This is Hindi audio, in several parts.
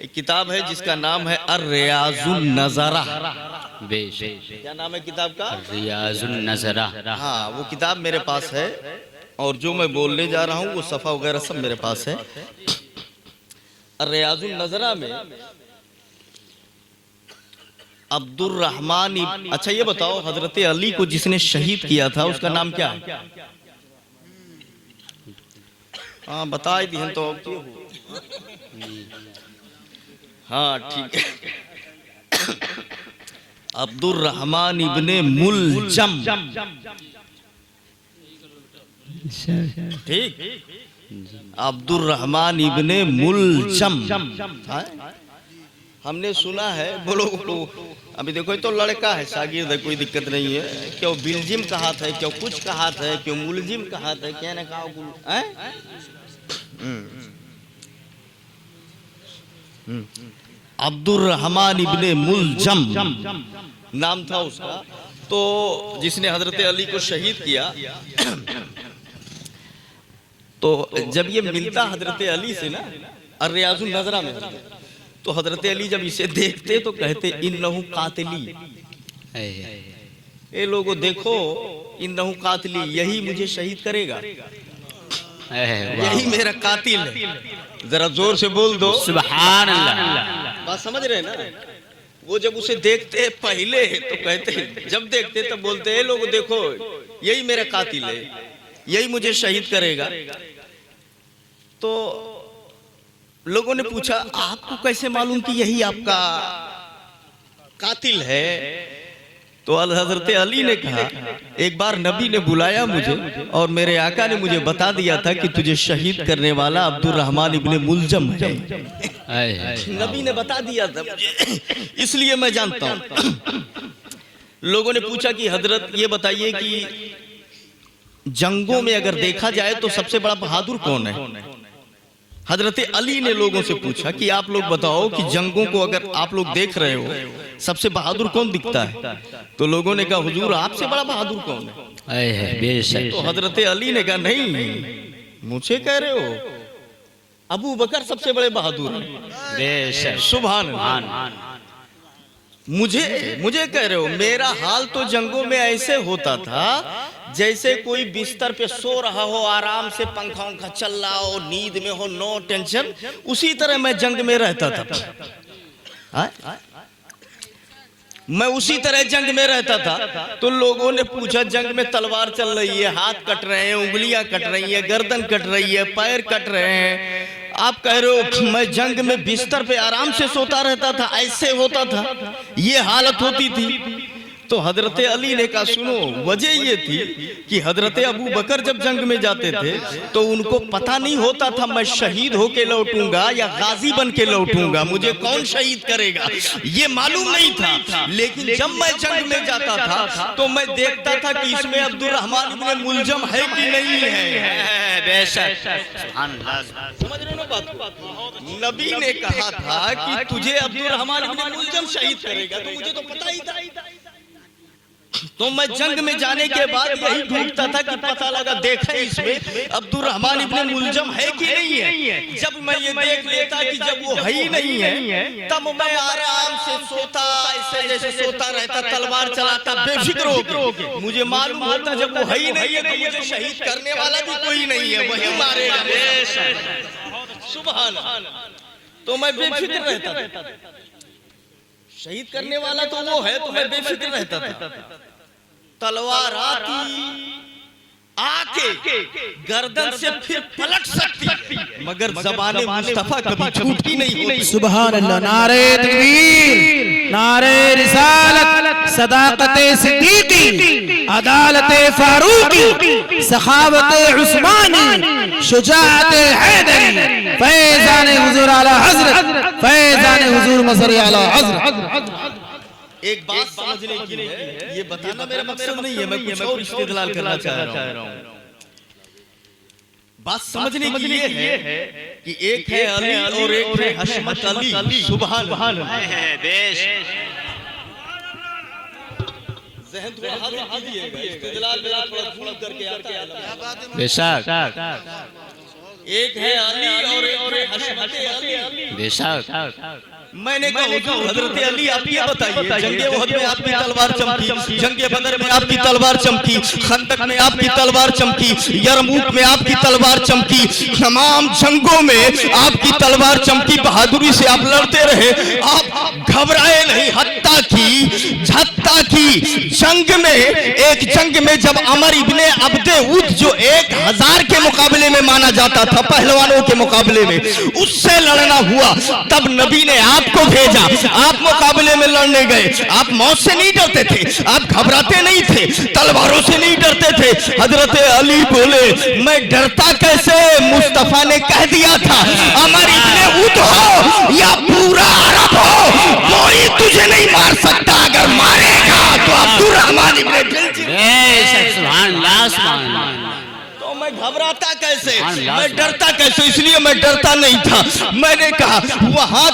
एक किताब है जिसका नाम है अर्रियाजुन नज़रा। क्या नाम है किताब का? रियाजुन नज़रा। हाँ, वो किताब मेरे पास है और जो मैं बोलने जा रहा हूँ वो सफ़ा वगैरह सब मेरे पास है। अर्रियाजुन नज़रा में अब्दुर रहमान, अच्छा ये बताओ, हजरत अली को जिसने शहीद किया था उसका नाम क्या है? हाँ बता ही दिए तो हाँ ठीक है। अब्दुर रहमान इब्ने मुलजम, ठीक, अब्दुर रहमान इब्ने मुलजम। हमने सुना है, बोलो अभी देखो तो लड़का है, शागिर्द है, कोई दिक्कत नहीं है। क्यों बिल्जिम कहा था, क्यों कुछ कहा था, क्यों मुलजिम कहा था, क्या ना कहा अब्दुर रहमान इब्ने मुलजम नाम था उसका। तो जिसने हजरत अली को शहीद किया, तो जब ये मिलता हजरत अली से ना अर्रियाजुन नज़रा में, तो हजरत अली जब इसे देखते तो कहते इन्नहु कातिली, ये लोगों देखो, इन्नहु कातिली, यही मुझे शहीद करेगा, यही मेरा कातिल है। जरा जोर से बोल दो सुभान अल्लाह। बात समझ रहे हैं ना? वो जब उसे देखते पहले तो कहते, जब देखते तब बोलते हैं लोग देखो यही मेरा कातिल है, यही मुझे शहीद करेगा। तो लोगों ने पूछा आपको कैसे मालूम कि यही आपका कातिल है? तो हजरत अली ने कहा एक बार नबी ने बुलाया मुझे और मेरे आका ने मुझे बता दिया था कि तुझे शहीद करने वाला अब्दुर रहमान इब्ने मुलजम है। नबी ने बता दिया था मुझे, इसलिए मैं जानता हूं। लोगों ने पूछा कि हजरत ये बताइए कि जंगों में अगर देखा जाए तो सबसे बड़ा बहादुर कौन है? हजरत अली ने लोगों से पूछा कि आप लोग बताओ कि जंगों को अगर आप लोग देख रहे हो सबसे बहादुर कौन दिखता है? तो लोगों ने कहा हुजूर आपसे बड़ा बहादुर कौन है? बेशक। तो हजरत अली ने कहा नहीं, मुझे कह रहे हो, अबू बकर सबसे बड़े बहादुर हैं। बेशक। सुभान अल्लाह। मुझे कह रहे हो, मेरा हाल तो जंगों में ऐसे होता था जैसे कोई बिस्तर पे सो रहा हो, आराम से पंखा उंखा चल रहा हो, नींद में हो, नो टेंशन, उसी तरह मैं जंग में रहता था। मैं उसी तरह जंग में रहता था। तो लोगों ने पूछा जंग में तलवार चल रही है, हाथ कट रहे हैं, उंगलियां कट रही है, गर्दन कट रही है, पैर कट रहे हैं, आप कह रहे हो मैं जंग में बिस्तर पे आराम से सोता रहता था, ऐसे होता था, ये हालत होती थी। तो हजरत अली ने कहा सुनो, वजह ये थी कि हजरत अबू बकर जब जंग में जाते थे तो उनको पता नहीं होता था मैं शहीद होके लौटूंगा या गाजी बन के लौटूंगा, मुझे कौन शहीद करेगा ये मालूम नहीं था। लेकिन जब मैं जंग में जाता था तो मैं देखता था कि इसमें अब्दुर रहमान इब्ने मुलजम है कि नहीं है। बेशक। समझ रहे हो ना बात? नबी ने कहा था कि तुझे अब्दुर रहमान इब्ने मुलजम शहीद करेगा, तो मुझे तो पता ही था। तो मैं जंग में जाने के बाद यही ढूंढता था कि पता लगा देखें इसमें अब्दुर रहमान इब्ने मुलजम है कि नहीं है। जब मैं ये देख लेता कि जब वो है ही नहीं है, तब मैं आराम से सोता, ऐसे जैसे सोता रहता, तलवार चलाता बेफिक्र होकर। मुझे मालूम होता जब वो है ही नहीं है तो मुझे शहीद करने वाला भी कोई नहीं है, वही मारेगा। सुभान अल्लाह। तो मैं बेफिक्र रहता था, शहीद करने वाला तो वो है, तो मैं बेफिक्र रहता था। तलवार आके गर्दन से फिर पलट सकती है, मगर ज़बाने मुस्तफा कभी झूठी नहीं होती। सुभान अल्लाह। नारे तकबीर, नारे रिसालत, सदाकते सिद्दीकी, अदालते फारूकी, सखावते उस्मानी, शुजाअते हैदरी, फैज़ाने हुजूर आला हज़रत, फैज़ाने हुजूर मज़हर आला हज़रत। एक बात समझने की है, ये बताना मेरा मकसद नहीं है, मैं कुछ और इस्तेदलाल करना चाह रहा हूँ। बात समझने की ये है कि एक है अली और एक है हशमत अली। सुभान अल्लाह। ज़हन थोड़ा हाथ दीजिएगा, इस्तेदलाल मेरा थोड़ा फूल करके आता है। बेशक। एक है अली और एक है हशमत अली। बेशक मैंने कहा हुजूर हजरत अली आप ये बताइए, जंगे उहद में आपकी तलवार चमकी, जंगे बदर में आपकी तलवार चमकी, खंदक में आपकी तलवार चमकी, यरमूक में आपकी तलवार चमकी, तमाम जंगों में आपकी तलवार चमकी, बहादुरी से आप लड़ते रहे, आप घबराए नहीं। हत्ता की जंग में, एक जंग में जब अमर इब्ने अब्दे उद जो 1000 के मुकाबले में माना जाता था, पहलवानों के मुकाबले में, उससे लड़ना हुआ, तब नबी ने आपको भेजा, आप मुकाबले में लड़ने गए। आप मौत से नहीं डरते थे, आप घबराते नहीं थे, तलवारों से नहीं डरते थे। हजरत अली बोले मैं डरता कैसे, मुस्तफा ने कह दिया था अमर इब्ने उद हो या पूरा अरब हो, कोई तुझे नहीं मार सकता, अगर मारेगा तो अब्दुर्रहमान इब्ने बिलजी। बेशक सुभान अल्लाह सुभान अल्लाह। तो मैं घबराता कैसे, मैं डरता कैसे, इसलिए मैं डरता नहीं था। मैंने कहा वहां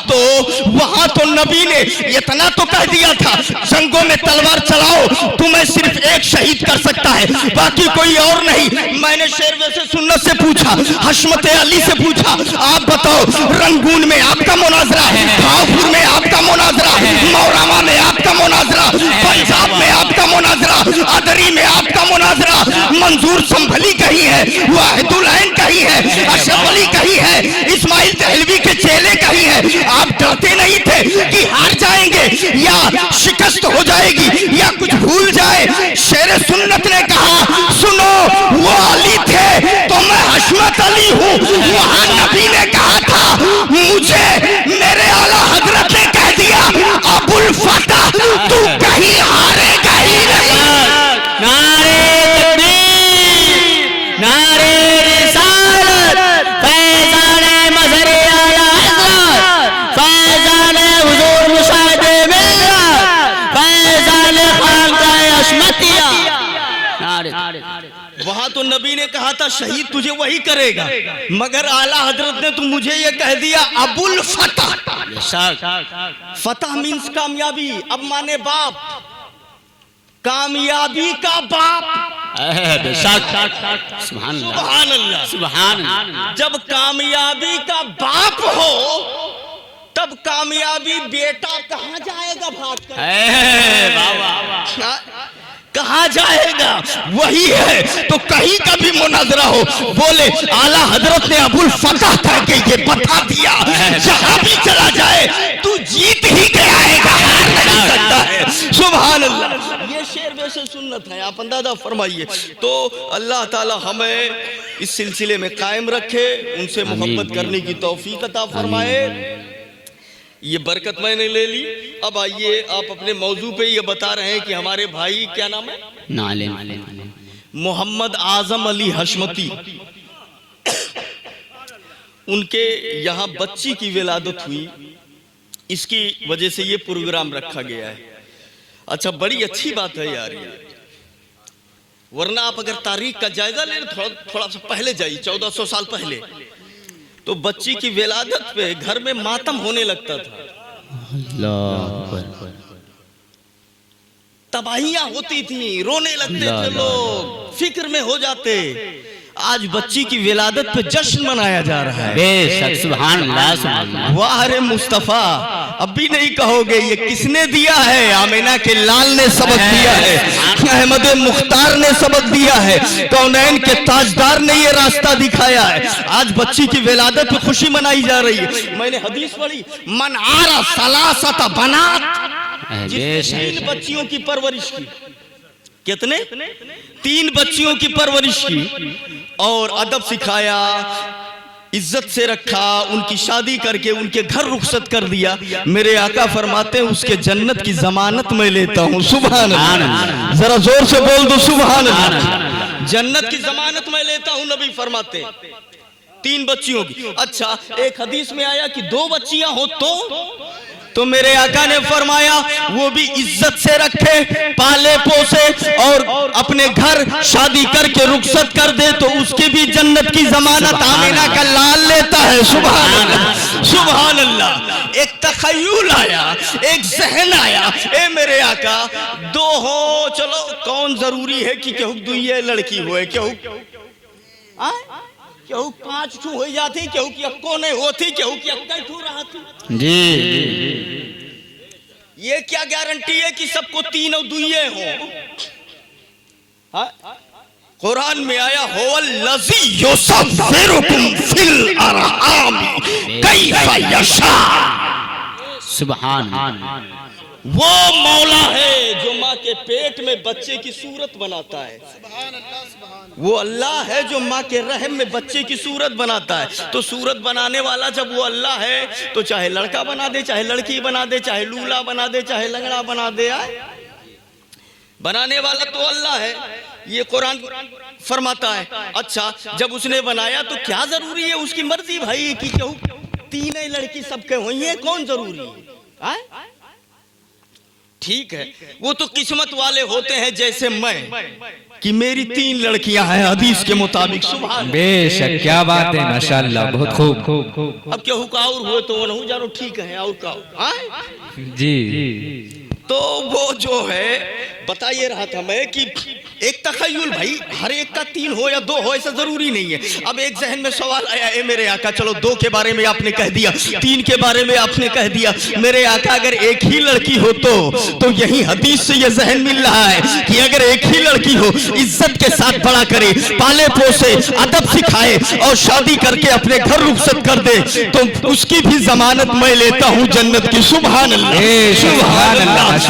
तो नबी ने इतना तो कह दिया था जंगों में तलवार चलाओ, तुम्हें सिर्फ एक शहीद कर सकता है, बाकी कोई और नहीं। मैंने शेरवे से सुन्नत से पूछा, हशमत अली से पूछा, आप बताओ रंगून में आपका मुनाजरा है, भावपुर में आपका मुनाजरा है, मौरामा में आपका मुनाजरा, पंजाब में आपका मुनाजरा, अदरी में आपका मुनाजरा, मंजूर संभली कहीं है, वाहिदुलैन कहीं है, अशरफ अली कहीं है, इस्माइल दहलवी के चेले कहीं है। आप डरते नहीं थे कि हार जाएंगे या शिकस्त हो जाएगी या कुछ भूल जाए। शेर सुन्नत ने कहा सुनो वो अली थे तो मैं हशमत अली हूँ। वहां नबी ने कहा था मुझे मेरे आला हजरत ने कह दिया अबुल फतह तू कहीं हारेगा ही नहीं। नारे तकबीर, नारे रिसालत, फैज़ान मज़हर आला हज़रत, फैज़ान हुज़ूर मुशाहिद मिल्लत, फैज़ान खानकाह अशमतिया। वहां तो नबी ने कहा था शहीद तुझे वही करेगा, मगर आला हजरत ने तो मुझे ये कह दिया अबुल फतह। फतह मीन्स कामयाबी, अब माने बाप, कामयाबी का बाप। सुभान सुभान अल्लाह, सुभान अल्लाह। जब कामयाबी का बाप हो तब कामयाबी बेटा कहाँ जाएगा भाग कर, कहाँ जाएगा, वही है। तो कहीं का भी मुनाजरा हो, बोले आला हजरत ने अबुल फतह करके ये बता दिया जहां भी चला जाए तू जीत ही के आएगा, हार नहीं सकता है। सुभान अल्लाह, ये शेर वैसे सुन्नत है, आप अंदाजा फरमाइए। तो अल्लाह ताला हमें इस सिलसिले में कायम रखे, उनसे मोहब्बत करने की तौफीक अता फरमाए। ये बरकत मैंने ले ली। अब आइए आप अपने मौजू पे ये बता रहे हैं कि हमारे भाई क्या नाम है, नाले मोहम्मद आजम अली हशमती, उनके यहाँ बच्ची की विलादत हुई, इसकी वजह से ये प्रोग्राम रखा गया है। अच्छा, बड़ी अच्छी बात है यार ये, वरना आप अगर तारीख का जायजा ले थोड़ा सा पहले जाइए, 1400 साल पहले, तो बच्ची की विलादत पे घर में मातम होने लगता था, तबाहियां होती थी, रोने लगते थे लोग, फिक्र में हो जाते। आज बच्ची की विलादत पे जश्न मनाया जा रहा है। बेशक सुभान अल्लाह सुभान अल्लाह। वाह रे मुस्तफा, अब भी नहीं कहोगे ये किसने दिया है? आमिना के लाल ने सबक दिया है, अहमद मुख्तार ने सबक दिया है, कौनैन के ताजदार ने ये रास्ता दिखाया है। आज बच्ची की विलादत पे खुशी मनाई जा रही है। मैंने हदीस पढ़ी, मन आरा सलासत बनात, जिसने 3 बच्चियों की परवरिश की, कितने? 3 बच्चियों की परवरिश की और अदब सिखाया, इज्जत से रखा, उनकी शादी करके उनके घर रुखसत कर दिया। मेरे आका फरमाते हैं उसके जन्नत की जमानत मैं लेता हूँ। सुभान अल्लाह, जरा जोर से बोल दो सुभान अल्लाह। जन्नत की जमानत मैं लेता हूँ, नबी फरमाते 3 बच्चियों की। अच्छा, एक हदीस में आया कि 2 बच्चियां हो तो मेरे आका ने फरमाया वो भी इज्जत से रखे, पाले पोसे और अपने घर शादी करके रुखसत कर दे तो उसकी भी जन्नत की जमानत आमिना का लाल लेता है। सुभान अल्लाह, सुभान अल्लाह। एक तखय्युल आया, एक जहन आया, ए मेरे आका 2 हो, चलो कौन जरूरी है कि केहू दुइये लड़की हुए, केहू केहू 5 ठू हो जाती, केहू की अक्को नहीं होती, केहू की अक्का ठू रहती। जी ये क्या गारंटी है कि सबको 3 और 2 हो? हाँ? कुरान में आया हुवल्लज़ी युसव्विरुकुम फिल अरहाम कैफ़ यशा। सुभान वो मौला है जो माँ के पेट में बच्चे की सूरत बनाता है। वो अल्लाह है जो माँ के रहम में बच्चे की सूरत बनाता है। तो सूरत बनाने वाला जब वो अल्लाह है तो चाहे लड़का बना दे, चाहे लड़की बना दे, चाहे लूला बना दे, चाहे लंगड़ा बना दे, बनाने वाला तो अल्लाह है। ये कुरान फरमाता है। अच्छा, जब उसने बनाया तो क्या जरूरी है? उसकी मर्जी भाई कि क्यों 3 लड़की सबके हुई है, कौन जरूरी है? ठीक है, वो तो किस्मत वाले होते हैं जैसे मैं कि मेरी 3 लड़कियां हैं हदीस के मुताबिक। सुभान बेशक, क्या बात है, माशाअल्लाह, बहुत खूब। अब केहू का और हो तो नहीं जानो, ठीक है, और का जी। तो वो जो है बता ये रहा था मैं कि एक तखय्युल भाई, हर एक का 3 हो या 2 हो ऐसा जरूरी नहीं है। अब एक जहन में सवाल आया, ए मेरे आका, चलो 2 के बारे में आपने कह दिया, 3 के बारे में आपने कह दिया, मेरे आका अगर एक ही लड़की हो तो यही हदीस से ये जहन मिल रहा है कि अगर एक ही लड़की हो, इज्जत के साथ बड़ा करे, पाले पोसे, अदब सिखाए और शादी करके अपने घर रुखसत कर दे तो उसकी भी जमानत मैं लेता हूँ जन्नत की। सुभान अल्लाह, सुभान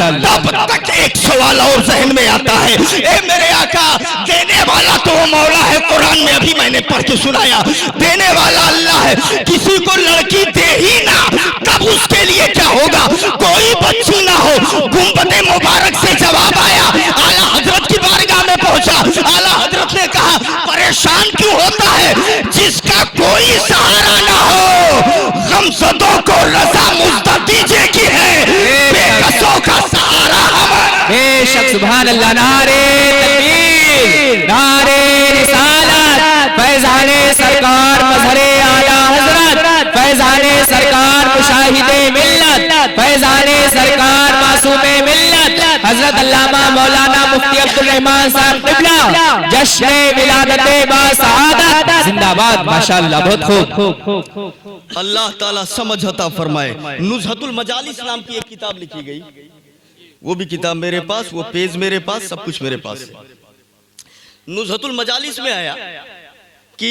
अल्लाह। तब तक एक सवाल और जहन में आता है, ए मेरे आका, देने वाला तो वो मौला है, कुरान में अभी मैंने पढ़ के सुनाया, देने वाला अल्लाह है। किसी को लड़की दे ही ना, तब उसके लिए क्या होगा? कोई बच्ची ना हो। गुंबदे मुबारक से जवाब आया, आला हजरत की बारगाह में पहुंचा। आला हजरत ने कहा, परेशान क्यों होता है? जिसका कोई सहारा ना हो, गमज़दों को रज़ा मुज़्ज़त दीजिए की है, बेकसों का सहारा हम। बेशक, सुभान अल्लाह। नारे तकबीर, नारे रिसालत, फैज़ाने सरकार मज़हरे आला हज़रत, फैज़ाने सरकार मुशाहिदे मिल्लत, फैज़ाने सरकार मासूमे मिल्लत, हज़रत अल्लामा मौलाना मुफ्ती अब्दुल रहमान साहब क़िबला, जश्न विलादते बासआदत, जिंदाबाद, माशाअल्लाह, बहुत खूब। अल्लाह ताला समझ अता फरमाए। नुज़हतुल मजालिस नाम की एक किताब लिखी गई, वो भी किताब मेरे पास, वो पेज मेरे पास, सब कुछ मेरे पास है। नुज़हतुल मजालिस में आया कि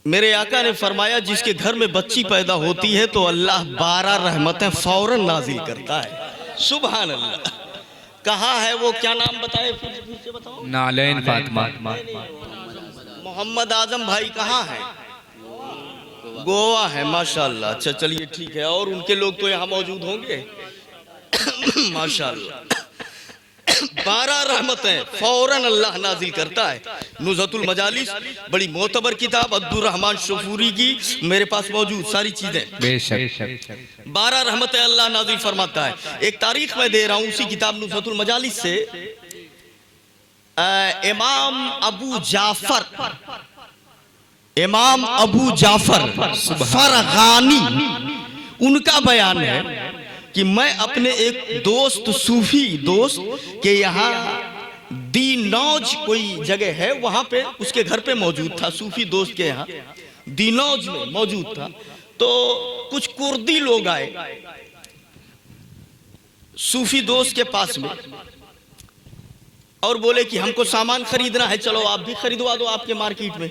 मेरे आका ने फरमाया, जिसके घर में बच्ची पैदा होती है तो अल्लाह 12 रहमतें फौरन नाजिल करता है। सुभान अल्लाह। कहा है वो, क्या नाम बताए फिर से बताओ? नालैन फातिमा। मोहम्मद आजम भाई कहाँ है? गोवा है, माशाअल्लाह। अच्छा चलिए ठीक है, और उनके लोग तो यहाँ मौजूद होंगे। माशाअल्लाह। 12 रहमतें फौरन अल्लाह नाजिल करता है। नुज़हतुल मजालिस बड़ी मोतबर किताब, अब्दुर रहमान शफूरी की मेरे पास मौजूद सारी चीजें। बेशक, 12 रहमतें अल्लाह नाजिल फरमाता है। एक तारीख मैं दे रहा हूँ उसी किताब नुज़हतुल मजालिस से। इमाम अबू जाफर फरगानी, उनका बयान है कि मैं अपने एक दोस्त, सूफी दोस्त के यहाँ दीनौज कोई जगह है, वहां पे उसके घर पे मौजूद था। सूफी दोस्त के यहाँ दीनौज में मौजूद था। तो कुछ कुर्दी लोग आए सूफी दोस्त के पास में और बोले कि हमको सामान खरीदना है, चलो आप भी खरीदवा दो, आपके मार्केट में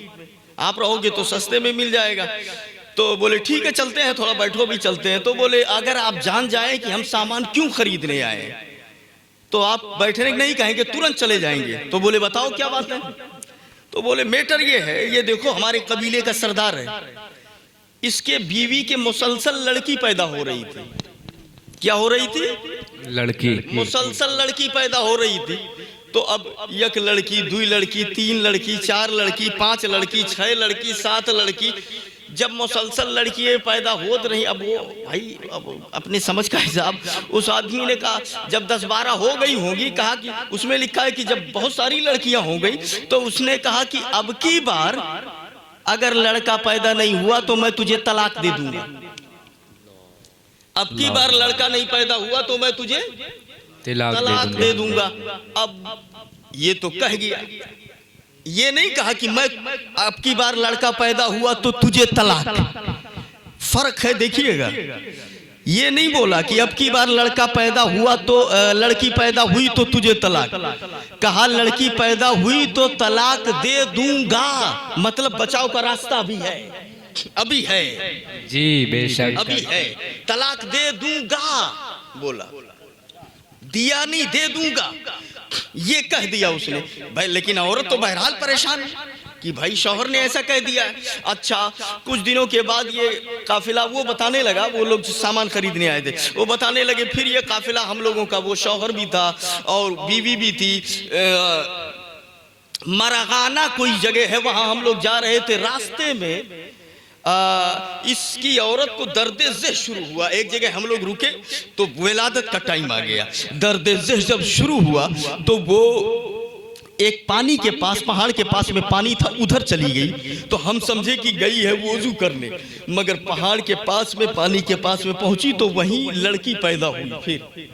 आप रहोगे तो सस्ते में मिल जाएगा। तो बोले ठीक है चलते हैं, थोड़ा बैठो भी चलते हैं। तो बोले अगर आप जान जाएं कि हम सामान क्यों खरीदने आए तो आप बैठने नहीं कहेंगे, तुरंत चले जाएंगे। तो बोले बताओ क्या बात है? तो बोले मैटर ये है, ये देखो हमारे कबीले का सरदार है, इसके बीवी के मुसलसल लड़की पैदा हो रही थी। क्या हो रही थी? लड़की, मुसलसल लड़की पैदा हो रही थी। तो अब 1 लड़की, 2 लड़की, 3 लड़की, 4 लड़की, 5 लड़की, 6 लड़की, 7 लड़की, जब मुसलसल लड़कियां पैदा होत रही। अब वो भाई अब अपने समझ का हिसाब, उस आदमी ने कहा जब 10-12 हो गई होगी, कहा कि उसमें लिखा है कि जब बहुत सारी लड़कियां हो गई तो उसने कहा कि अब की बार अगर लड़का पैदा नहीं हुआ तो मैं तुझे तलाक दे दूंगा। अब की बार लड़का नहीं पैदा हुआ तो मैं तुझे तलाक दे दूंगा। अब ये तो कह गया, ये नहीं कहा कि मैं अब की बार लड़का पैदा हुआ तो तुझे तलाक। फर्क है, देखिएगा। ये नहीं बोला कि अब की बार लड़का पैदा हुआ तो लड़की पैदा हुई तो तुझे तलाक। कहा लड़की पैदा हुई तो तलाक दे दूंगा, मतलब बचाव का रास्ता अभी है, अभी है जी बेशक, अभी है, तलाक दे दूंगा बोला, दिया नहीं, दे दूंगा, ये कह दिया उसने भाई। लेकिन औरत तो बहरहाल परेशान है कि भाई शौहर ने ऐसा कह दिया। अच्छा, कुछ दिनों के बाद ये काफिला वो बताने लगा, वो लोग सामान खरीदने आए थे, वो बताने लगे फिर ये काफिला हम लोगों का, वो शौहर भी था और बीवी भी थी, मरगाना कोई जगह है, वहां हम लोग जा रहे थे। रास्ते में इसकी औरत को दर्द ज़ह शुरू हुआ। एक जगह हम लोग रुके तो विलादत का टाइम आ गया। दर्द ज़ह जब शुरू हुआ तो वो एक पानी के पास, पहाड़ के पास में पानी था, उधर चली गई। तो हम समझे कि गई है वो वजू करने, मगर पहाड़ के पास में, पानी के पास में पहुंची तो वहीं लड़की पैदा हुई। फिर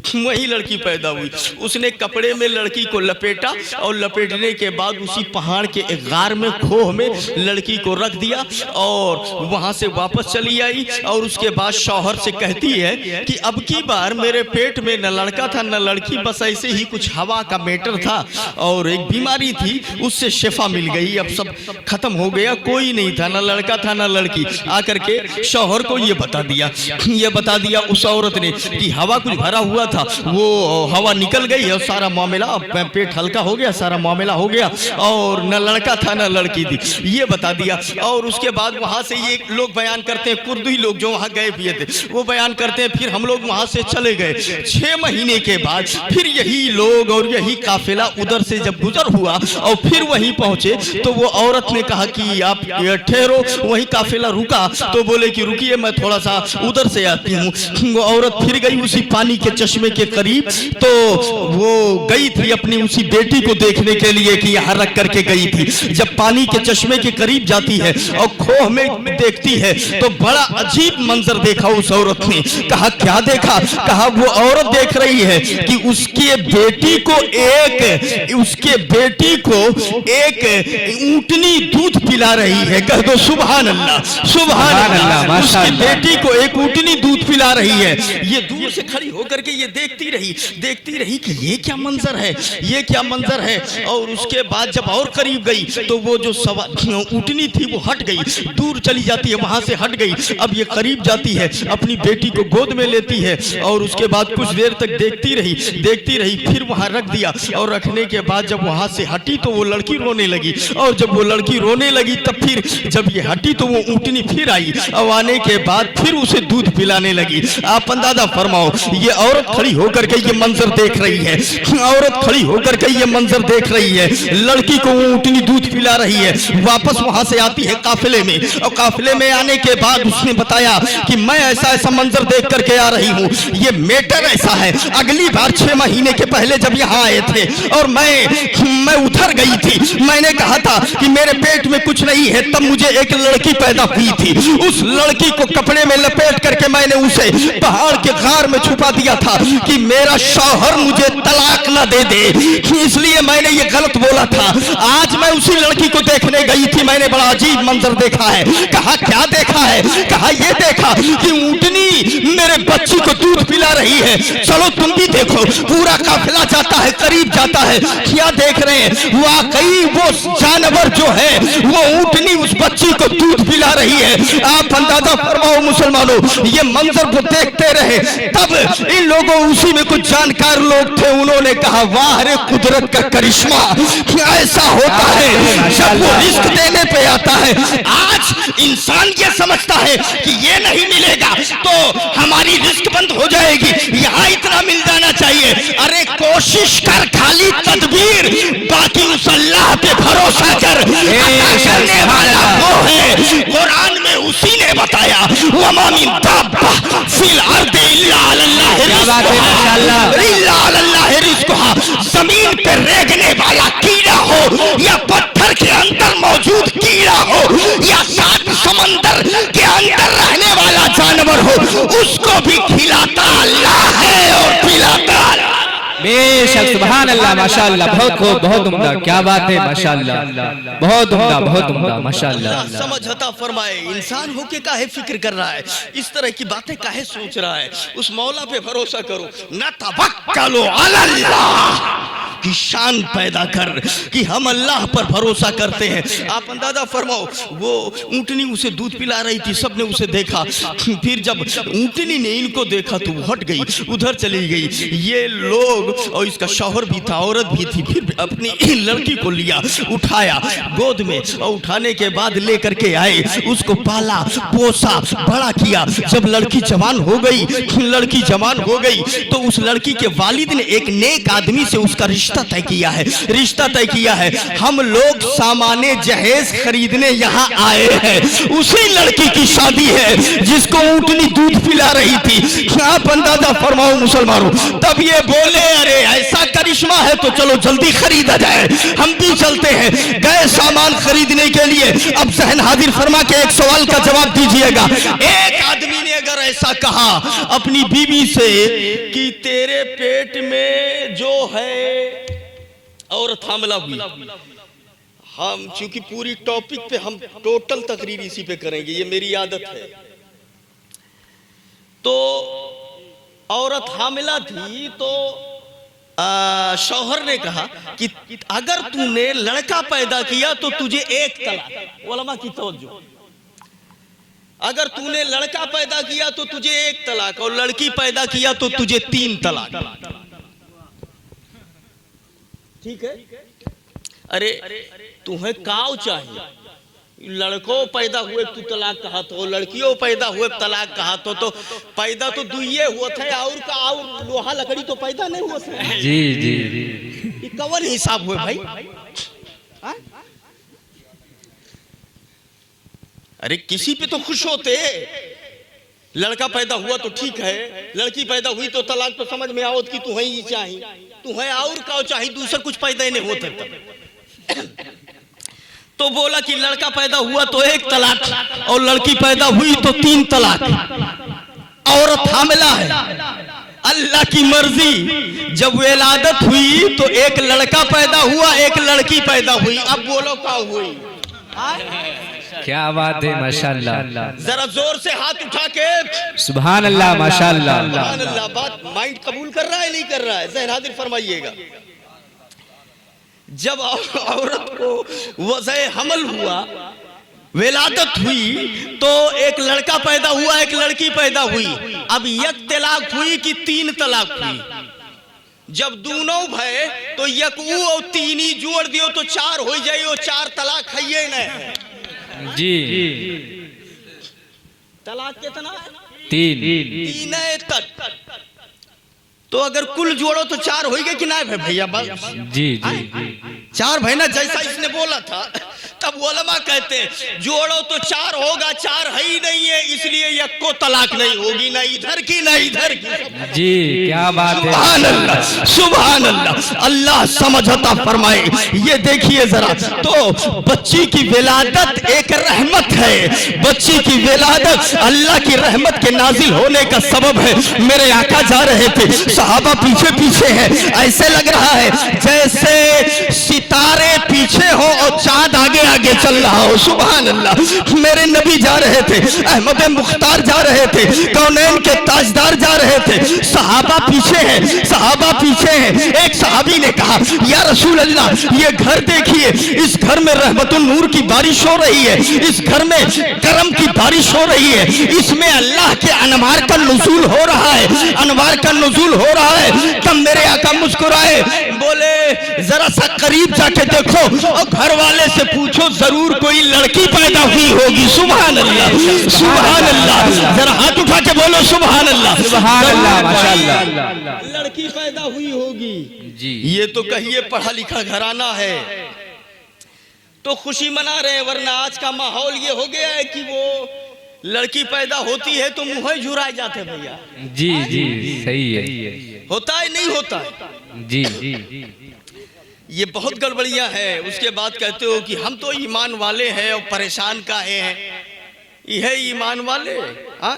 वही लड़की पैदा हुई। उसने कपड़े में लड़की को लपेटा और लपेटने के बाद उसी पहाड़ के एक गार में, खोह में लड़की को रख दिया और वहां से वापस चली आई। और उसके बाद शौहर से कहती है कि अब की बार मेरे पेट में न लड़का था न लड़की, बस ऐसे ही कुछ हवा का मैटर था और एक बीमारी थी, उससे शिफा मिल गई, अब सब खत्म हो गया, कोई नहीं था, न लड़का था न लड़की। आकर के शौहर को ये बता दिया उस औरत ने कि हवा कुछ भरा हुआ था, वो हवा निकल गई और सारा मामला, पेट हल्का हो गया, सारा मामला हो गया और न लड़का था न लड़की थी, ये बता दिया। और उसके बाद वहां से ये लोग बयान करते हैं, कुर्दी लोग जो वहां गए हुए थे वो बयान करते हैं, फिर हम लोग वहां से चले गए। 6 महीने के बाद फिर यही लोग और यही काफिला उधर से जब गुजर हुआ और फिर वहीं पहुंचे तो वो औरत ने कहा कि आप ठहरो। वही काफिला रुका तो बोले कि रुकिए मैं थोड़ा सा उधर से आती हूँ। वो औरत फिर गई उसी पानी के चश्मे के करीब, तो वो गई थी अपनी उसी बेटी को देखने के लिए कि यहाँ रख करके गई थी। जब पानी के चश्मे के करीब जाती है और खोह में देखती है तो बड़ा अजीब मंजर देखा उस औरत ने। कहा क्या देखा? कहा वो औरत देख रही है कि उसके बेटी को एक ऊंटनी दूध पिला रही है। कह दो सुभान अल्लाह, सुभान अल्लाह। उसकी बेटी को एक ऊंटनी दूध पिला रही है। ये दूर से खड़ी होकर के ये देखती रही कि ये क्या मंजर है, ये क्या मंजर है। और उसके बाद जब और करीब गई तो वो जो ऊंटनी थी वो हट गई, दूर चली जाती है, वहां से हट गई। अब ये करीब जाती है, अपनी बेटी को गोद में लेती है और उसके बाद कुछ देर तक देखती रही, फिर वहां रख दिया। और रखने के बाद जब वहां से हटी तो वो लड़की रोने लगी, और जब वो लड़की रोने लगी तब फिर जब ये हटी तो वो ऊंटनी फिर आई और आने के बाद फिर उसे दूध पिलाने लगी। आप अंदाजा फरमाओ, ये औरत खड़ी होकर के ये मंजर देख रही है, औरत खड़ी होकर के ये मंजर देख रही है, लड़की को ऊंटनी दूध पिला रही है। वापस वहां से आती है काफिले में, और काफिले में आने के बाद उसने बताया कि मैं ऐसा मंजर देख करके आ रही हूँ, ये मैटर ऐसा है। अगली बार 6 महीने के पहले जब यहाँ आए थे और मैं उधर गई थी, मैंने कहा था कि मेरे पेट में कुछ नहीं है, तब मुझे एक लड़की पैदा हुई थी। उस लड़की को कपड़े में लपेट करके मैंने उसे पहाड़ के गार में छुपा दिया था कि मेरा शौहर मुझे तलाक न दे दे, इसलिए मैंने ये गलत बोला था। आज मैं उसी लड़की को देखने गई थी, मैंने बड़ा अजीब मंजर देखा है। कहा क्या देखा है? कहा ये देखा कि ऊंटनी मेरे बच्ची को दूध पिला रही है। चलो तुम भी देखो। पूरा काफिला जाता है, करीब जाता है, क्या देख रहे हैं? वाकई वो जानवर जो है वो ऊंटनी उस बच्ची को दूध पिला रही है। आप अंदाजा फरमाओ मुसलमानों, ये मंजर वो देखते रहे। तब इन लोगों, उसी में कुछ जानकार लोग थे, उन्होंने कहा वाह रे कुदरत का करिश्मा, ऐसा होता है जब वो रिस्क देने पे आता है। आज इंसान ये समझता है कि ये नहीं मिलेगा तो हमारी रिस्क बंद हो जाएगी, यहाँ इतना मिल जाना चाहिए। अरे कोशिश कर, खाली तदबीर, बाकी उस अल्लाह पे भरोसा कर, करने वाला वो है। कुरान में उसी ने बताया वमा मिन दाब्बा फिल अर्दि इल्ला अल्लाह रिज़्क़ुहा। जमीन पे रेंगने वाला कीड़ा हो या पत्थर के अंदर मौजूद कीड़ा हो या 7 समंदर के अंदर रहने वाला जानवर हो, उसको भी खिलाता अल्लाह है और पिलाता बेशक सुभान अल्लाह माशाअल्लाह, बहुत खूब, बहुत उम्दा, क्या बात है माशाअल्लाह, बहुत उम्दा, बहुत उम्दा माशाअल्लाह। समझ अता फरमाए, इंसान होके काहे फिक्र कर रहा है, इस तरह की बातें काहे सोच रहा है। उस मौला पे भरोसा करो। न तवक्कलो अलल्लाह की शान पैदा कर कि हम अल्लाह पर भरोसा करते हैं। आप अंदाजा फरमाओ, वो ऊँटनी उसे दूध पिला रही थी, सबने उसे देखा, फिर जब ऊँटनी ने इनको देखा तो वो हट गई, उधर चली गई। ये लोग, और इसका शौहर भी था, औरत भी थी, फिर अपनी लड़की को लिया, उठाया गोद में, और उठाने के बाद लेकर के आए, उसको पाला पोसा बड़ा किया। जब लड़की जवान हो गई, लड़की जवान हो गई तो उस लड़की के वालिद ने एक नेक आदमी से उसका रिश्ता तय किया है, रिश्ता तय किया है। हम लोग सामाने जहेज खरीदने यहाँ आए हैं, उसी लड़की की शादी है जिसको ऊँटनी दूध पिला रही थी। आप अंदाजा फरमाओ मुसलमानों। तब ये बोले, अरे ऐसा करिश्मा है तो चलो जल्दी खरीदा जाए, हम भी चलते हैं। गए सामान खरीदने के लिए। अब जहन हाजिर फरमा के एक सवाल का जवाब दीजिएगा। एक आदमी ने अगर ऐसा कहा अपनी बीवी से कि तेरे पेट में जो है औरत हामला हुई, हम चूंकि पूरी टॉपिक पे हम टोटल तकरीर इसी पे करेंगे, ये मेरी आदत है। तो औरत हामिला थी तो शौहर ने कहा कि अगर तूने लड़का पैदा किया तो तुझे एक तलाक। उलमा की तवज्जो, अगर तूने लड़का पैदा किया तो तुझे एक तलाक, और लड़की पैदा किया तो तुझे 3 तलाक। ठीक है? अरे तुम्हें काव चाहिए, लड़कों पैदा हुए तू तलाक कहा तो, लड़कियों पैदा हुए तलाक कहा तो पैदा तो दुइये हुआ थे, और का और लोहा लकड़ी तो पैदा नहीं हुआ थे। जी जी जी, ये कवन हिसाब हुए भाई? अरे किसी पे तो खुश होते, लड़का पैदा हुआ तो ठीक है, लड़की पैदा हुई तो तलाक तो समझ में आओ कि तुम्हें ही चाहिए, तुम्हें और का चाहिए, दूसरा कुछ पैदा ही नहीं होते। तो बोला कि लड़का पैदा हुआ तो 1 तलाक, और लड़की पैदा हुई तो 3 तलाक। औरत हामिला है, अल्लाह की मर्जी, जब विलादत हुई तो 1 लड़का पैदा हुआ, 1 लड़की पैदा हुई। अब बोलो क्या हुई? क्या बात है माशाअल्लाह, जरा जोर से हाथ उठा के सुभान अल्लाह माशाअल्लाह। सुभान अल्लाह। बात माइंड कबूल कर रहा है नहीं कर रहा है? ज़हन हाजिर फरमाइएगा। जब औरत को वज़े हमल हुआ, विलादत हुई, तो 1 लड़का पैदा हुआ, 1 लड़की पैदा हुई। अब 1 तलाक हुई कि 3 तलाक हुई? जब दोनों भय तो 1 और 3 ही जोड़ दियो तो 4 हो जाए, और 4 तलाक है ये नहीं जी। तलाक कितना है? 3 है तक। तो अगर कुल जोड़ो तो 4 हो गए कि ना भैया? बस जी जी, 4 भाई ना, जैसा इसने बोला था। तब उलमा कहते हैं जोड़ो तो 4 होगा, 4 है ही नहीं है, इसलिए 1 को तलाक नहीं होगी, ना इधर की ना इधर की। जी क्या बात है, सुभान अल्लाह, सुभान अल्लाह। अल्लाह समझता फरमाए। ये देखिए जरा, तो बच्ची की विलादत एक रहमत है, बच्ची की विलादत अल्लाह की रहमत के नाजिल होने का सबब है। मेरे आका जा रहे थे, सहाबा पीछे पीछे है, ऐसे लग रहा है जैसे सितारे पीछे हो और चांद आगे आगे चल रहा हो। सुभान अल्लाह। मेरे नबी जा रहे थे, अहमद मुख्तार जा रहे थे, कौनैन के ताजदार जा रहे थे, सहाबा पीछे हैं, सहाबा पीछे हैं। एक सहाबी ने कहा, या रसूल अल्लाह, ये घर देखिए, इस घर में रहमतुन नूर की बारिश हो रही है, इस घर में करम की बारिश हो रही है, इसमें अल्लाह के अनवार का नुज़ूल हो रहा है, अनवार का नुज़ूल हो रहा है। तब मेरे आका मुस्कुराए, बोले जरा सा करीब जाके देखो और घर वाले से पूछो, जरूर कोई लड़की पैदा हुई होगी। सुभान अल्लाह, सुभान अल्लाह। जरा हाथ उठा के बोलो सुभान अल्लाह, सुभान अल्लाह माशाअल्लाह। लड़की पैदा हुई होगी जी। ये तो कहिए पढ़ा लिखा घराना है तो खुशी मना रहे हैं, वरना आज का माहौल ये हो गया है कि वो लड़की पैदा होती है तो मुंह झुराए जाते भैया। जी जी सही है, होता है नहीं होता है? जी जी, ये बहुत गड़बड़ियां है। उसके बाद कहते हो कि हम तो ईमान वाले हैं और परेशान काहे हैं। यह ईमान वाले हाँ?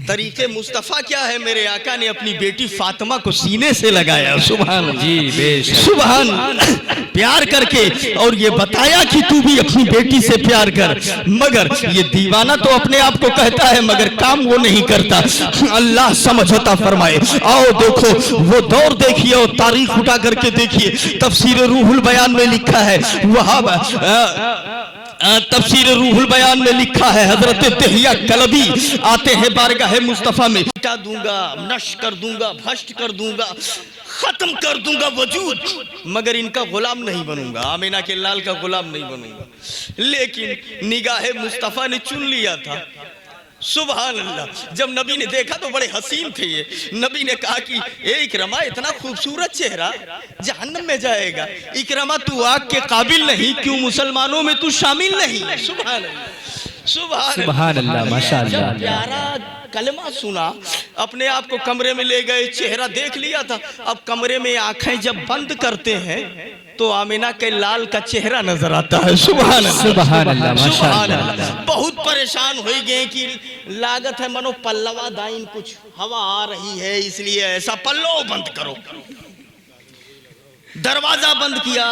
तरीके मुस्तफ़ा क्या है? मेरे आका ने अपनी बेटी फातिमा को सीने से लगाया, सुभान जी बेशक, सुभान, प्यार करके, और ये बताया कि तू भी अपनी बेटी से प्यार कर। मगर ये दीवाना तो अपने आप को कहता है मगर काम वो नहीं करता। अल्लाह समझौता फरमाए। आओ देखो वो दौर देखिए और तारीख उठा करके देखिए। तफसीर रूहुल बयान में लिखा है, वहाँ तफसीर रूहुल बयान में लिखा है, हजरत दहिया कलबी आते हैं बारगाह मुस्तफ़ा में, मिटा दूंगा, नष्ट कर दूंगा, भ्रष्ट कर दूंगा, खत्म कर दूंगा वजूद, मगर इनका गुलाम नहीं बनूंगा, आमिना के लाल का गुलाम नहीं बनूंगा। लेकिन निगाह मुस्तफ़ा ने चुन लिया था, सुभान अल्लाह। जब नबी ने देखा तो बड़े हसीन थे ये। नबी ने कहा कि ए इकरमा, इतना खूबसूरत चेहरा जहन्नम में जाएगा। इकरमा तू आग के काबिल नहीं, क्यों मुसलमानों में तू शामिल नहीं? सुभान अल्लाह, सुभान अल्लाह, माशाअल्लाह। जब प्यारा कलमा सुना, अपने आप को कमरे में ले गए, चेहरा देख लिया था। अब कमरे में आंखें जब बंद करते हैं तो आमिना के लाल का चेहरा नजर आता है, सुभान अल्लाह, सुभान अल्लाह, सुभान अल्लाह। माशाअल्लाह। बहुत परेशान हो गए कि लागत है मनो पल्लवा दाइन, कुछ हवा आ रही है इसलिए ऐसा, पल्लो बंद करो। दरवाजा बंद किया,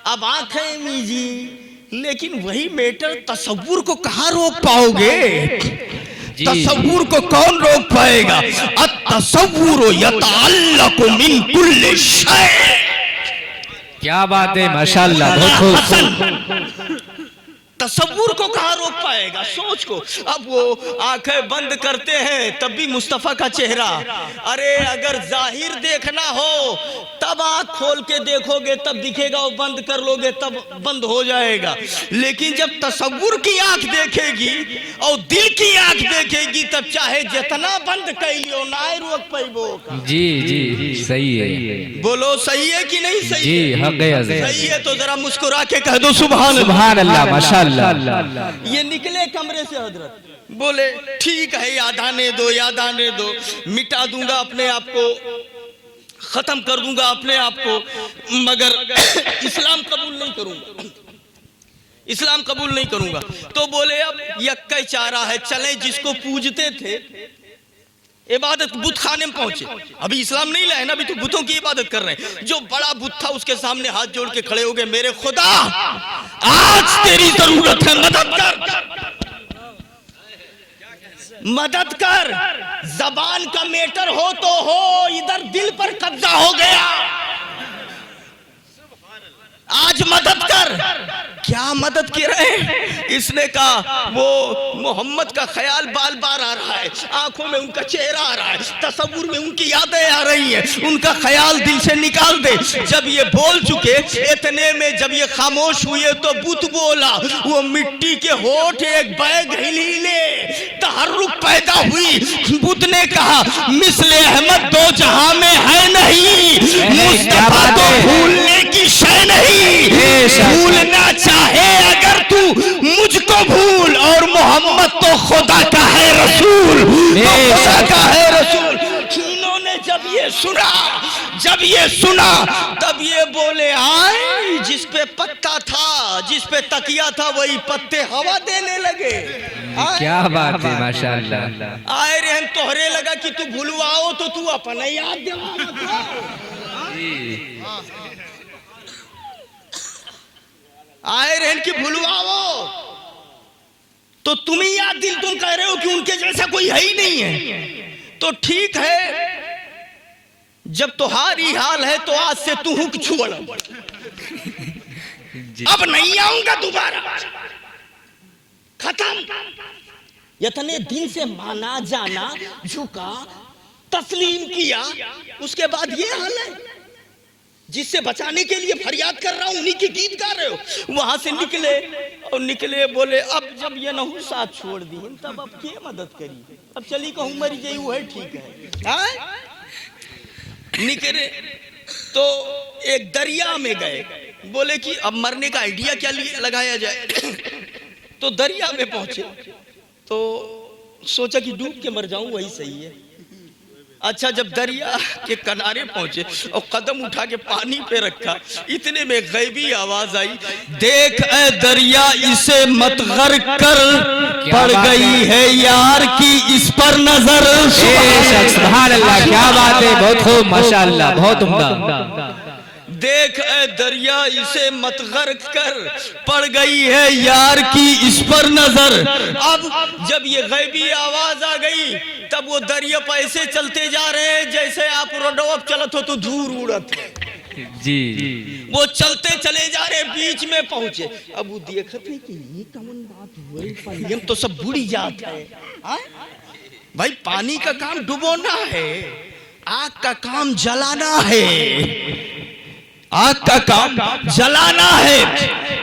अब आंखें मीजी, लेकिन वही मेटर तसव्वुर को कहाँ रोक पाओगे? तसव्वुर को कौन रोक पाएगा? अत-तसव्वुरु यतअल्लक़ु मिन कुल्लि शै। क्या बात है, माशाअल्लाह, बहुत खूब। तसव्वुर को कहाँ रोक पाएगा? सोच को। अब वो आंखें बंद करते हैं तब भी मुस्तफ़ा का चेहरा। अरे अगर जाहिर देखना हो तब आंख खोल के देखोगे तब दिखेगा, और बंद कर लोगे तब बंद हो जाएगा। लेकिन जब तसव्वुर की आंख देखेगी और दिल की आंख देखेगी तब चाहे जितना बंद कर लियो ना रोक पाइबो। जी जी सही है, बोलो सही है कि नहीं सही? जी हक है, सही है तो जरा मुस्कुरा के कह दो सुभान सुभान अल्लाह, माशाअल्लाह। ये निकले कमरे से हजरत, बोले ठीक है याद आने दो, याद आने दो, मिटा दूंगा अपने आप को, खत्म कर दूंगा अपने आप को, मगर इस्लाम कबूल नहीं करूंगा, इस्लाम कबूल नहीं करूंगा। तो बोले अब यक्का चारा है, चलें जिसको पूजते थे इबादत बुत खाने में पहुंचे। अभी इस्लाम नहीं लाए ना, अभी तो बुतों की इबादत कर रहे हैं। जो बड़ा बुत था उसके सामने हाथ जोड़ के खड़े हो गए, मेरे खुदा आज तेरी जरूरत है, मदद कर, मदद कर। जबान का मेटर हो तो हो, इधर दिल पर कब्जा हो गया, आज मदद कर। क्या मदद कर रहे हैं? इसने कहा वो मोहम्मद का ख्याल बार बार आ रहा है, आंखों में उनका चेहरा आ रहा है, तसव्वुर में उनकी यादें आ रही हैं, उनका ख्याल दिल से निकाल दे। जब ये बोल चुके, इतने में जब ये खामोश हुए तो बुत बोला, वो मिट्टी के होठ एक बैग हिले, तहर्रुक पैदा हुई। बुत ने कहा मिसले अहमद दो जहां में है नहीं, मुस्तफा तो भूलने की शय नहीं, भूलना चाहे अगर तू मुझको भूल, और मोहम्मद तो खुदा का है रसूल, तो खुदा का है रसूल। इन्होंने जब ये सुना तब ये बोले आए, जिस पे पत्ता था, जिस पे तकिया था, वही पत्ते हवा देने लगे। क्या बात है, माशाअल्लाह। आए रहन तोहरे लगा कि तू भूलवाओ तो तू अपना याद दिला। आए रहन की भूलवाओ तो तुम ही याद दिल, तुम कह रहे हो कि उनके जैसा कोई है ही नहीं है। तो ठीक है, जब तुम्हारी हाल है तो आज से तू हुक छुड़, अब नहीं आऊंगा दोबारा, खत्म। इतने दिन से माना जाना, झुका, तस्लीम किया, उसके बाद ये हाल है। जिससे बचाने के लिए फरियाद कर रहा हूं, उन्हीं के गीत गा रहे हो। वहां से निकले और निकले, बोले अब जब ये नहू साथ छोड़ दी तब अब क्या मदद करी, अब चली कहूं मरी जाई, वो है ठीक है। निकले तो एक दरिया में गए, बोले कि अब मरने का आइडिया क्या लगाया जाए। तो दरिया में पहुंचे तो सोचा कि डूब के मर जाऊं वही सही है। अच्छा, जब दरिया के किनारे पहुंचे और कदम उठा के पानी पे रखा, इतने में गैबी आवाज आई, देख ए दरिया इसे मत गर्क कर, पड़ गई है यार की इस पर नजर। सुभान अल्लाह, क्या बात है, बहुत खूब माशाअल्लाह, बहुत उम्दा। देख ए दरिया इसे मत गर्क कर, पड़ गई है यार की इस पर नजर। अब जब ये गैबी आवाज आ गई तब वो दरिया पे ऐसे चलते जा रहे हैं जैसे आप रोडवा चलत हो तो धूल उड़त है जी। वो चलते चले जा रहे, बीच में पहुंचे। अब वो देखते कि ये कौन बात हुई, हम तो सब बुड़ी जात है। भाई पानी का काम डुबोना है, आग का काम जलाना है, आग का काम जलाना है,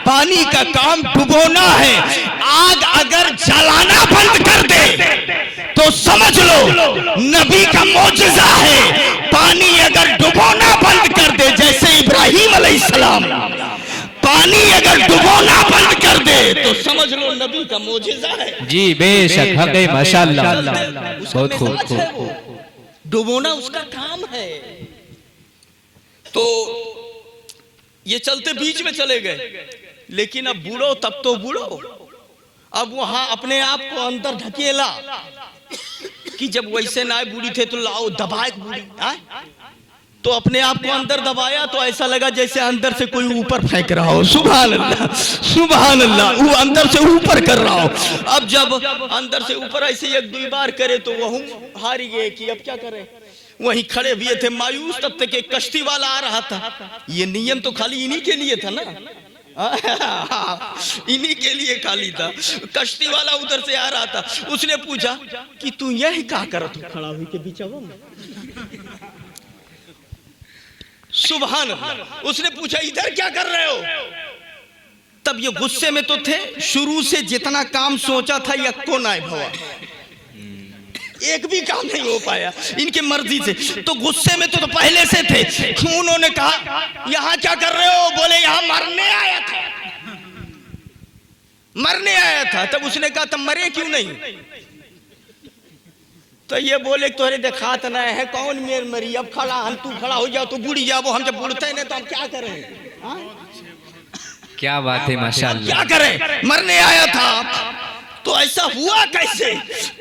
पानी का काम डुबोना है। आग अगर जलाना बंद कर दे तो समझ लो नबी का मौजज़ा है। पानी अगर डुबोना बंद कर दे, जैसे इब्राहिम अलैहिस्सलाम पानी अगर डुबोना बंद कर दे तो समझ लो नबी का मौजज़ा है। जी बेशक, हक है माशाअल्लाह, बहुत खूब। डुबोना उसका काम है। तो ये चलते बीच में चले गए, लेकिन अब बूढ़ो तब तो बूढ़ो, अब वहां अपने आप को अंदर ढकेला कि जब वैसे ना बूढ़ी थे तो लाओ दबाए बूढ़ी, तो अपने आप को अंदर दबाया तो ऐसा लगा जैसे अंदर से कोई ऊपर फेंक रहा हो। सुभान अल्लाह, सुभान अल्लाह, वो अंदर से ऊपर कर रहा हो। अब जब अंदर से ऊपर ऐसे एक दो बार करे तो वह हार गए कि अब क्या करें। वहीं खड़े हुए थे मायूस, तब तक एक कश्ती वाला आ रहा था। ये नियम तो खाली इन्हीं के लिए था ना, इन्हीं के लिए खाली था। कश्ती वाला उधर से आ रहा था, उसने पूछा कि तू यही क्या कर खड़ा हुई के बिचवा में। सुभान अल्लाह, उसने पूछा इधर क्या कर रहे हो। तब ये गुस्से में तो थे, शुरू से जितना काम सोचा था यक्को नाय भवा, एक भी काम नहीं हो पाया इनके मर्जी से। तो गुस्से में तो पहले से थे। उन्होंने कहा यहाँ क्या कर रहे हो। बोले यहाँ मरने आया था, मरने आया था। तब उसने कहा तब मरे क्यों नहीं। तो ये बोले तोरे देखात ना है कौन मेर मरी, अब खड़ा हम, तू खड़ा हो जाओ तो बुढ़ी जाओ, हम जब बुढ़ते नहीं तो हम क्या करें। क्या बात है माशाअल्लाह, क्या करें, मरने आया था। तो ऐसा हुआ कैसे।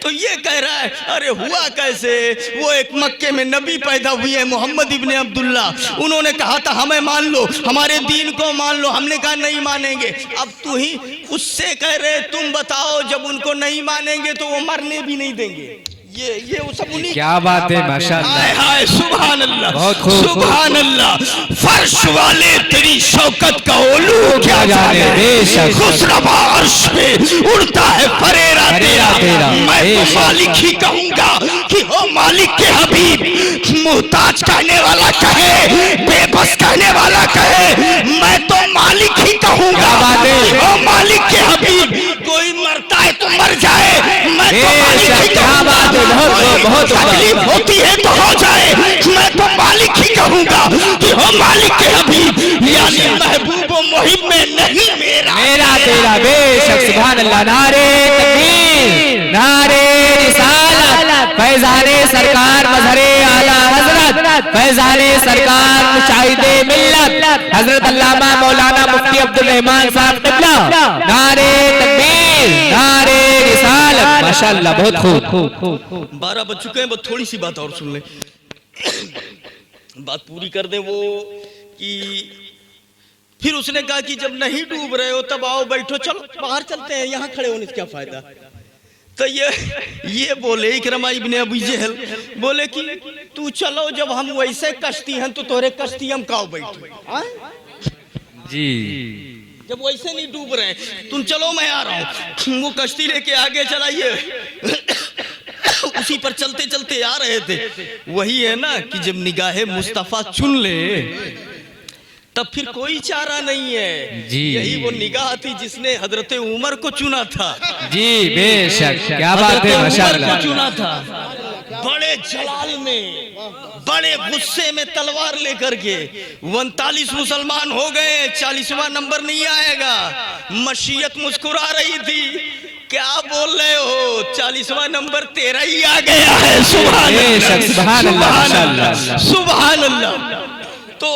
तो ये कह रहा है अरे हुआ कैसे, वो एक मक्के में नबी पैदा हुए हैं मोहम्मद इब्ने अब्दुल्ला, उन्होंने कहा था हमें मान लो, हमारे दीन को मान लो। हमने कहा नहीं मानेंगे। अब तू ही उससे कह रहे तुम बताओ, जब उनको नहीं मानेंगे तो वो मरने भी नहीं देंगे। ये वो सब उन्हीं। क्या बात है माशाअल्लाह, हाय हाय सुभान अल्लाह, बहुत खूब, सुभान अल्लाह। फर्श वाले तेरी शौकत का ओलू क्या जाने, बेशक खुशरबा अर्श पे उड़ता है फरेरा तेरा। मैं तो मालिक ही कहूंगा कि हो मालिक के हबीब। मुहताज कहने वाला कहे, बेबस कहने वाला कहे, मैं तो मालिक ही कहूंगा हो मालिक के हबीब। कोई मरता है तो मर जाए, मैं तो मालिक ही कहूंगा। बहुत तकलीफ होती है तो हो जाए, मैं तो मालिक ही कहूंगा कि हो मालिक के हबीब, यानी महबूब व मुहिब में नहीं मेरा तेरा। बेशक सुभान अल्लाह, नारे तकबीर, नारे रिसालत, फैज़ाने सरकार मज़हरे आला हज़रत, फैज़ाने सरकार मुशाहिदे मिल्लत हज़रत अल्लामा मौलाना मुफ्ती अब्दुल रहमान साहब क़िबला। नारे तकबीर, नारे रिसालत, माशाअल्लाह, बहुत खूब। 12 बज चुके हैं, बस थोड़ी सी बात और सुन ले, बात पूरी कर दे। वो कि फिर उसने कहा कि जब नहीं डूब रहे हो तब आओ बैठो, चलो बाहर चलते हैं, यहाँ खड़े होने से क्या फायदा। तो ये बोले इकरमा इब्ने अबू जहल बोले कि तू चलो, जब हम वैसे कश्ती हैं तो तोरे कश्ती हम काओ बैठो जी। जब वैसे नहीं डूब रहे तुम चलो मैं आ रहा हूँ। वो कश्ती लेके आगे चलाइए, उसी पर चलते चलते आ रहे थे। वही है ना कि जब निगाहे मुस्तफा चुन ले तब फिर कोई चारा नहीं है जी। यही वो निगाह थी जिसने हजरत उमर को चुना था जी। बेशक, क्या बात है माशाअल्लाह, चुना था बड़े जलाल में, बड़े गुस्से में तलवार लेकर के। 39 मुसलमान हो गए, 40वां नंबर नहीं आएगा। मशीयत मुस्कुरा रही थी क्या बोल रहे हो, 40वां नंबर तेरा ही आ गया है। सुभान अल्लाह, सुभान अल्लाह, सुभान अल्लाह। तो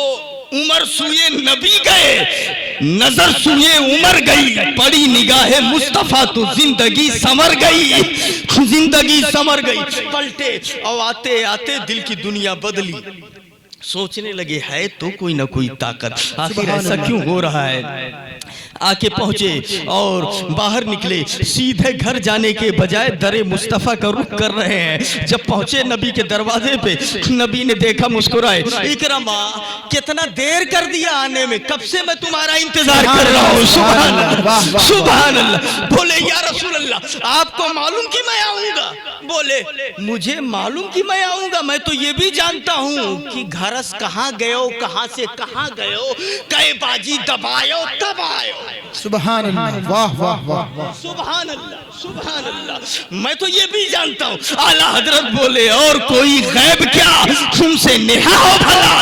उमर सुए नबी गए, नजर सुए उमर गई, पड़ी निगाहे मुस्तफा तो जिंदगी संवर गई, जिंदगी संवर गई। पलटे और आते आते दिल की दुनिया बदली, सोचने लगे है तो कोई ना कोई ताकत, आखिर ऐसा क्यों हो रहा है। आके पहुंचे और बाहर निकले, सीधे घर जाने के बजाय दरे मुस्तफ़ा का रुख कर रहे हैं। जब पहुंचे नबी के दरवाजे पे, नबी ने देखा, मुस्कुराए, इकरमा कितना देर कर दिया आने में, कब से मैं तुम्हारा इंतजार कर रहा हूँ। सुभान अल्लाह, सुभान अल्लाह। बोले या रसूल अल्लाह, आपको मालूम कि मैं आऊंगा? बोले मुझे मालूम कि मैं आऊंगा, मैं तो ये भी जानता हूँ कि घरस कहाँ गयो, कहाँ से कहाँ गयो, कै बाजी दबायो तब आयो। सुभान अल्लाह, वाह वाह वाह वाह, सुभान अल्लाह, सुभान अल्लाह, मैं तो ये भी जानता हूँ। आला हजरत बोले और कोई गैब क्या तुमसे नेहा हो भला,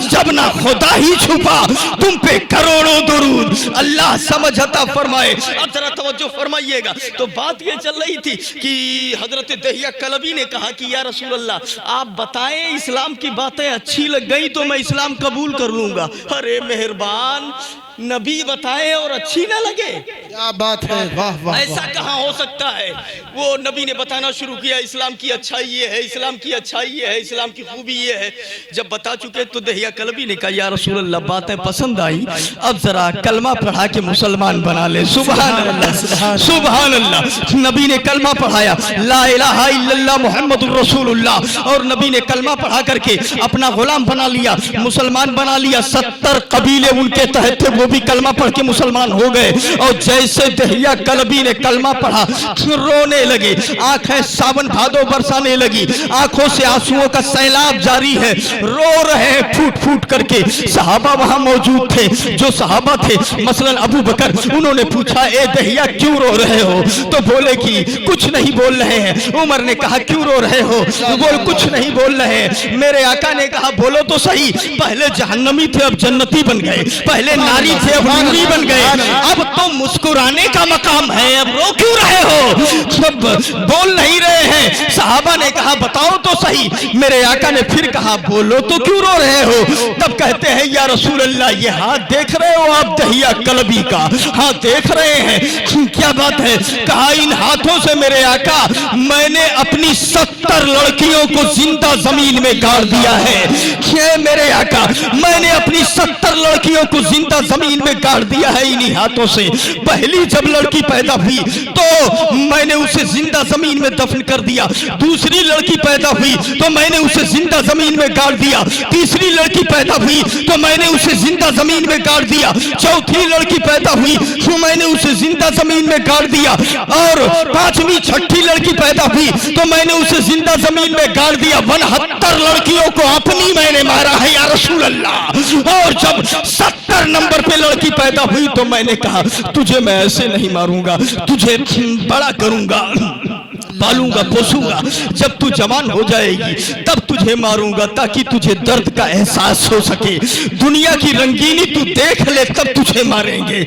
जब ना खुदा ही छुपा तुम पे करोड़ों दुरूद, अल्लाह समझ अता फरमाए। अब जरा तवज्जो फरमाइएगा। तो बात ये चल रही थी कि हजरत दहिया कलबी ने कहा कि या रसूल अल्लाह आप बताएं, इस्लाम की बातें अच्छी लग गई तो मैं इस्लाम कबूल कर लूंगा। अरे मेहरबान, नबी बताए और अच्छी ना लगे, क्या बात है, वाह वाह, ऐसा कहाँ हो सकता है। वो नबी ने बताना शुरू किया, इस्लाम की अच्छाई ये है, इस्लाम की अच्छाई ये है, इस्लाम की खूबी ये है। जब बता चुके तो दहिया कलबी ने कहा या रसूल अल्लाह बातें पसंद आई, अब जरा कलमा पढ़ा के मुसलमान बना ले। सुभान अल्लाह, सुभान अल्लाह। नबी ने कलमा पढ़ाया, ला इलाहा इल्लल्लाह मुहम्मदुर रसूलुल्लाह, और नबी ने कलमा पढ़ा करके अपना गुलाम बना लिया, मुसलमान बना लिया। 70 कबीले उनके तहत थे, वो भी कलमा पढ़ के मुसलमान हो गए। और जैसे दहिया कलबी ने कलमा पढ़ा, रोने लगे, आंखें सावन भादो बरसाने लगी, आंखों से आंसुओं का सैलाब जारी है, रो रहे हैं फूट फूट करके। सहाबा वहां मौजूद थे, जो सहाबा थे मसलन अबू बकर, उन्होंने पूछा ए दहिया क्यों रो रहे हो? तो बोले कि कुछ नहीं बोल रहे हैं। उमर ने कहा क्यों रो रहे हो? बोल कुछ नहीं बोल रहे हैं। मेरे आका ने कहा बोलो तो सही, पहले जहन्नमी थे अब जन्नती बन गए, पहले नारी थे अब नूरी बन गए, अब तो मुस्कुराने का मकाम है, अब रो क्यों रहे हो? सब बोल नहीं रहे हैं। सहाबा ने कहा बताओ तो सही। मेरे आका ने फिर कहा बोलो तो क्यों रो रहे हो? तब कहते हैं या रसूल अल्लाह ये हाथ देख रहे हो आप दहिया कलबी का? हाँ देख रहे हैं। क्या बात है? कहा इन हाथों से मेरे आका मैंने अपनी 70 लड़कियों को जिंदा जमीन में गाड़ दिया है। ये मेरे आका मैंने अपनी 70 लड़कियों को जिंदा जमीन में गाड़ दिया है इन्हीं हाथों से। पहली जब लड़की पैदा हुई तो मैंने उसे जिंदा जमीन में दफन कर दिया, दूसरी लड़की पैदा हुई तो मैंने उसे जिंदा जमीन में गाड़ दिया, तीसरी लड़की पैदा हुई तो मैंने उसे जिंदा जमीन में गाड़ दिया, चौथी लड़की पैदा हुई तो मैंने उसे जिंदा जमीन में गाड़ दिया, और पांचवी छठी लड़की पैदा हुई तो मैंने उसे जिंदा जमीन में गाड़ दिया। 69 लड़कियों को अपनी मैंने मारा है या रसूल अल्लाह। और जब 70 नंबर पे लड़की पैदा हुई तो मैंने कहा तुझे मैं ऐसे नहीं मारूंगा, तुझे बड़ा करूंगा, पालूंगा पोसूंगा, जब तू जवान हो जाएगी तब तुझे मारूंगा ताकि तुझे दर्द का एहसास हो सके। दुनिया की रंगीनी तू देख ले तब तुझे मारेंगे,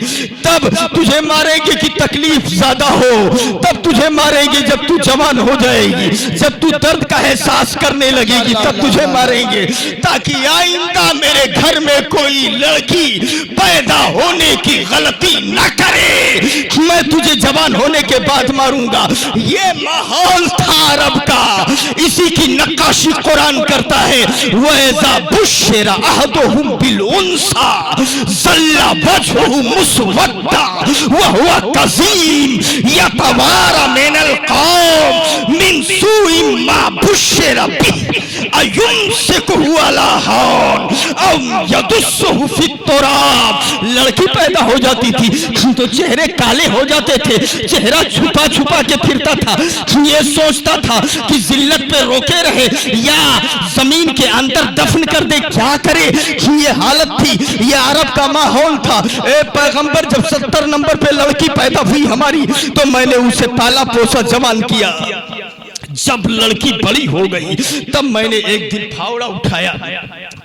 तब तुझे मारेंगे कि तकलीफ ज्यादा हो, तब तुझे मारेंगे जब तू जवान हो जाएगी, जब तू दर्द का एहसास करने लगेगी तब तुझे मारेंगे, ताकि आइंदा मेरे घर में कोई लड़की पैदा होने की गलती न करे। मैं तुझे जवान होने के बाद मारूंगा। ये माहौल था अरब का, इसी की नक्काशी कुरान करता है। वैज़ा बुश्शिरा अहदुहुम बिल उन्सा ज़ल्ला वजहुहु मुस्वद्दा व हुवा कज़ीम यतवारा मिनल कौम मिन सूइ मा बुश्शिरा बिही अयुमसिकुहु अला हौन औ यदुस्सुहु फित तुराब। लड़की पैदा हो जाती थी तो चेहरे काले हो जाते थे, चेहरा छुपा छुपा के फिरता था, ये सोचता था कि जिल्लत पे रोके रहे या जमीन के अंदर दफन कर दे, क्या करे। ये हालत थी, ये अरब का माहौल था। ए पैगंबर जब 70 नंबर पे लड़की पैदा हुई हमारी तो मैंने उसे पाला पोसा जवान किया। जब लड़की बड़ी हो गई तब मैंने एक दिन फावड़ा उठाया,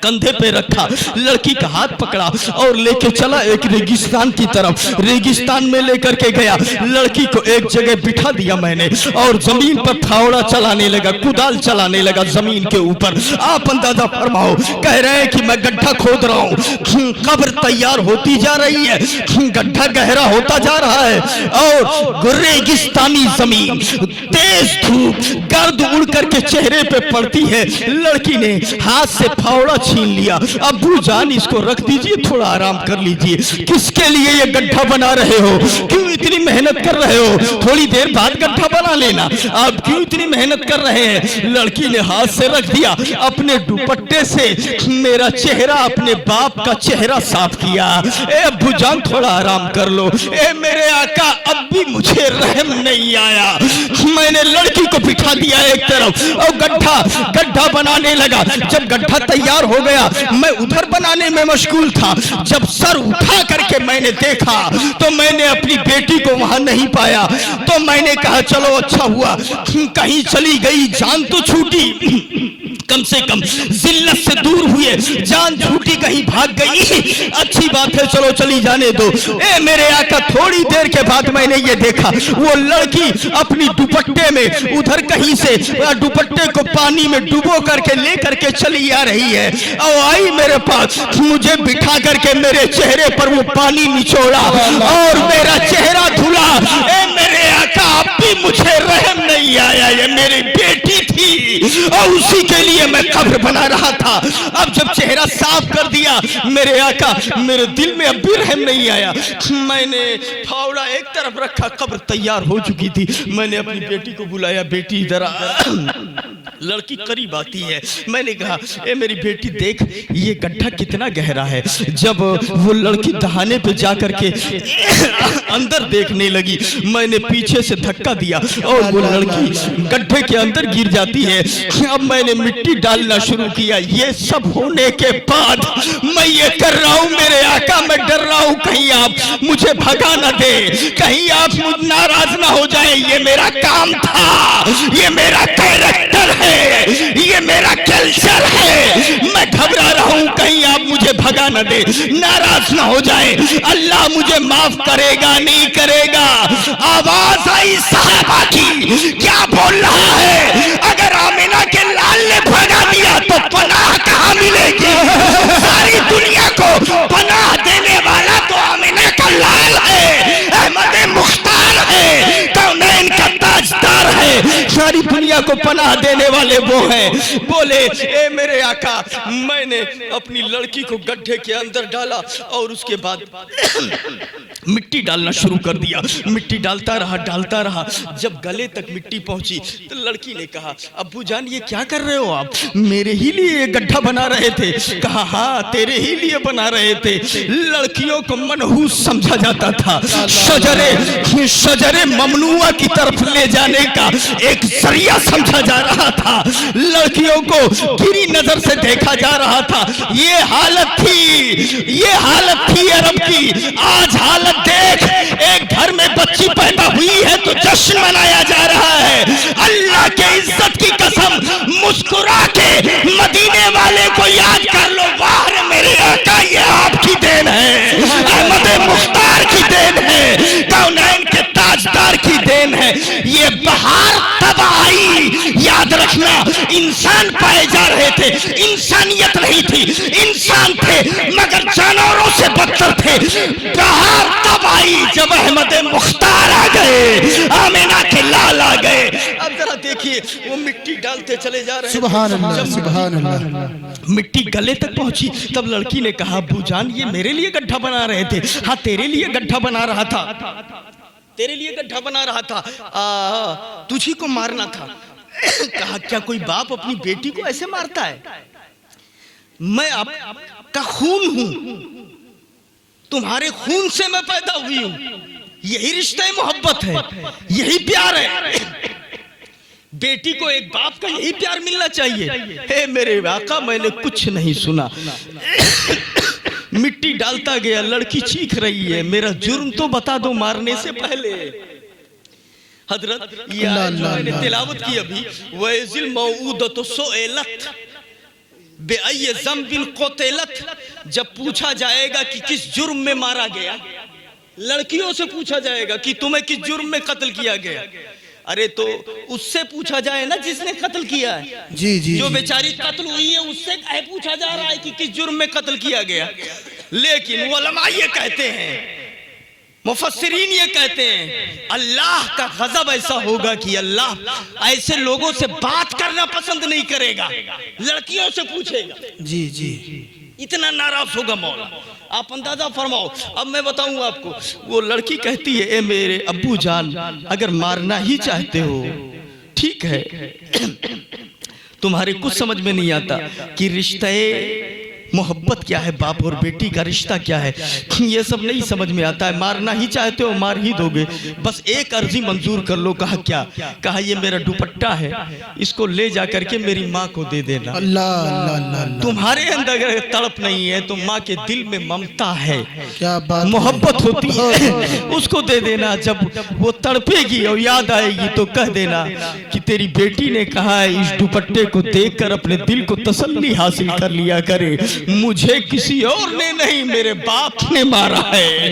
कंधे पे रखा, लड़की का हाथ पकड़ा और लेके चला एक रेगिस्तान की तरफ। रेगिस्तान में लेकर के गया, लड़की को एक जगह बिठा दिया मैंने और जमीन पर फावड़ा चलाने लगा, कुदाल चलाने लगा जमीन के ऊपर। आप अंदाजा फरमाओ, कह रहे हैं कि मैं गड्ढा खोद रहा हूँ, कब्र तैयार होती जा रही है, गड्ढा गहरा होता जा रहा है और रेगिस्तानी जमीन, तेज धूप, गर्द उड़ करके चेहरे पे पड़ती है। लड़की ने हाथ से फावड़ा छीन लिया। अब्बू जान इसको रख दीजिए, थोड़ा आराम कर लीजिए। किसके लिए ये गड्ढा बना रहे हो? क्यों इतनी मेहनत कर रहे हो? थोड़ी देर बाद गड्ढा बना लेना, आप क्यों इतनी मेहनत कर रहे हैं? लड़की ने हाथ से रख दिया, अपने दुपट्टे से मेरा चेहरा, अपने बाप का चेहरा साफ किया। ए अब्बू जान थोड़ा आराम कर लो। ए मेरे आका, अब भी मुझे रहम नहीं आया। मैंने लड़की को बिठा दिया एक तरफ और गड्ढा बनाने लगा। जब गड्ढा तैयार हो गया, मैं उधर बनाने में मशगूल था। जब सर उठा करके मैंने देखा तो मैंने अपनी बेटी को वहां नहीं पाया। तो मैंने कहा चलो अच्छा हुआ, कहीं चली गई जान तो छूटी, कम से कम जिल्लत से दूर हुए, जान छूटी, कहीं भाग गई, अच्छी बात है, चलो चली जाने दो। ए मेरे आका, थोड़ी देर के बाद मैंने ये देखा, वो लड़की अपनी दुपट्टे में उधर कहीं से दुपट्टे को पानी में डुबो करके ले करके चली आ रही है और आई मेरे पास, मुझे बिठा करके मेरे चेहरे पर वो पानी निचोड़ा और मेरा चेहरा धुला। ए मेरे आका, अब भी मुझे रहम नहीं आया, ये मेरी बेटी थी और उसी के लिए मैं कब्र बना रहा था। अब जब चेहरा साफ कर दिया मेरे आका, मेरे दिल में अब भी रहम नहीं आया। मैंने फावड़ा एक तरफ रखा, कब्र तैयार हो चुकी थी। मैंने अपनी बेटी को बुलाया, बेटी इधर आ। लड़की करीब आती है, मैंने कहा ए मेरी बेटी देख ये गड्ढा कितना गहरा है। जब वो लड़की दहाने पे जाकर के अंदर देखने लगी, मैंने पीछे से धक्का दिया और वो लड़की गड्ढे के अंदर गिर जाती है। अब मैंने मिट्टी डालना शुरू किया। ये सब होने के बाद मैं ये कर रहा हूँ मेरे आका, मैं डर रहा हूँ कहीं आप मुझे भगा ना दे, कहीं आप नाराज ना हो जाए। ये मेरा काम था, ये मेरा कैरेक्टर है, ये मेरा कल्चर है। मैं घबरा रहा हूँ कहीं आप मुझे भगा ना दे, नाराज ना हो जाए। अल्लाह मुझे माफ करेगा नहीं करेगा। आवाज आई साहबा की, क्या बोल रहा है? अगर आमिना के लाल ने भगा दिया तो पनाह कहाँ मिलेगी? सारी दुनिया को पनाह देने वाला तो आमिना का लाल है, अहमद मुख्तार है, कौनैन का ताजदार है, सारी दुनिया को पनाह देने वाले वो हैं। बोले ए मेरे आका, मैंने अपनी लड़की को गड्ढे के अंदर डाला और उसके बाद मिट्टी डालना शुरू कर दिया। मिट्टी डालता रहा। जब गले तक मिट्टी पहुंची तो लड़की ने कहा अब्बू जान ये क्या कर रहे हो आप? मेरे ही लिए गड्ढा बना रहे थे? कहा हाँ तेरे ही लिए बना रहे थे। लड़कियों को मनहूस समझा जाता था, शजरे ममनुआ की तरफ ले जाने का एक जरिया समझा जा रहा था। लड़कियों को गिरी नजर से देखा जा रहा था। ये हालत थी अरब की। आज हालत देख, एक घर में बच्ची पैदा हुई है तो जश्न मनाया जा रहा है। अल्लाह के इज्जत की कसम, मुस्कुरा के मदीने वाले को याद कर लो। वाह रे मेरे आका, ये आपकी देन है, अहमद मुख्तार की देन है, कौनैन के ताजदार की देन है। ये बहार तब आई, याद रखना, इंसान पाए जा रहे थे, इंसानियत नहीं थी। इंसान थे मगर जानवरों से बदतर थे। बहार तब आई जब अहमद मुख्तार आ गए, आमिना के लाल आ गए। अब जरा देखिए, वो मिट्टी डालते चले जा रहे हैं। सुभान अल्लाह, सुभान अल्लाह। मिट्टी गले तक पहुंची तब लड़की ने कहा अब्बू जान ये मेरे लिए गड्ढा बना रहे थे? हाँ तेरे लिए गड्ढा बना रहा था, तेरे लिए गड्ढा बना रहा था, तुझी को मारना था। कहा क्या कोई बाप अपनी बेटी को ऐसे मारता है? मैं आपका खून हूं, तुम्हारे खून से मैं पैदा हुई हूं। यही रिश्ता मोहब्बत है, यही प्यार है। बेटी को एक बाप का यही प्यार मिलना चाहिए। हे मेरे आका, मैंने कुछ नहीं सुना। मिट्टी डालता गया, लड़की चीख रही है मेरा जुर्म तो बता दो मारने से पहले। हजरत ये मैंने तिलावत की अभी, वैजिल मऊदत सुइलत बेअय्य ज़म्बिन क़ुतिलत, जब पूछा जाएगा कि किस जुर्म में मारा गया, लड़कियों से पूछा जाएगा कि तुम्हें किस जुर्म में कत्ल किया गया। अरे तो उससे पूछा जाए ना जिसने कत्ल किया है। जी जी जो बेचारी कत्ल हुई है उससे पूछा जा रहा है कि किस जुर्म में कत्ल किया गया। लेकिन उलमा ये कहते हैं, मुफस्सिरीन ये कहते हैं, अल्लाह का गजब ऐसा होगा कि अल्लाह ऐसे लोगों से बात करना पसंद नहीं करेगा, लड़कियों से पूछेगा। जी जी इतना नाराज होगा मौला, आप अंदाजा फरमाओ। अब मैं बताऊं आपको, वो लड़की कहती है, ए मेरे अब्बू जान, अगर मारना ही चाहते हो ठीक है, तुम्हारे कुछ समझ में नहीं आता कि रिश्ते मोहब्बत क्या है, बाप और बेटी का रिश्ता क्या है, ये सब नहीं समझ में आता है। मारना ही चाहते हो मार ही दोगे, बस एक अर्जी मंजूर कर लो। कहा क्या? कहा ये मेरा दुपट्टा है, इसको ले जा करके मेरी माँ को दे देना। अल्लाह अल्लाह अल्लाह। तुम्हारे अंदर अगर तड़प नहीं है तो माँ के दिल में ममता है, क्या बात, मोहब्बत होती है, उसको दे देना। जब वो तड़पेगी और याद आएगी तो कह देना कि तेरी बेटी ने कहा है इस दुपट्टे को देखकर अपने दिल को तसल्ली हासिल कर लिया करे, मुझे किसी और ने नहीं मेरे बाप ने मारा है,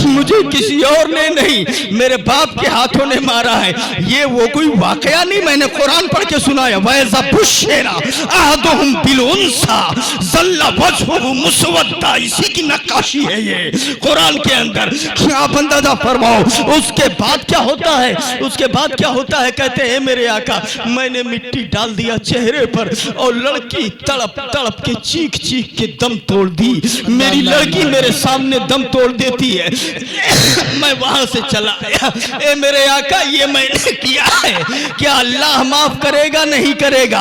मुझे किसी और ने नहीं मेरे बाप के हाथों ने मारा है। ये वो कोई वाकया नहीं, मैंने कुरान पढ़ के सुनाया। वैसा बुश्शरा अहदुहुम बिल उन्सा ज़ल्ला वजहुहु मुस्वद्दा, इसी की नक्काशी है ये कुरान के अंदर। आप अंदाजा फरमाओ उसके बाद क्या होता है, उसके बाद क्या होता है। कहते हैं मेरे आका, मैंने मिट्टी डाल दिया चेहरे पर और लड़की तड़प तड़प के चीख चीख के दम तोड़ दी। मेरी लड़की मेरे सामने दम तोड़ देती है, मैं वहां से चला आया। ए मेरे आका, ये मैंने किया है, क्या अल्लाह माफ करेगा? नहीं करेगा।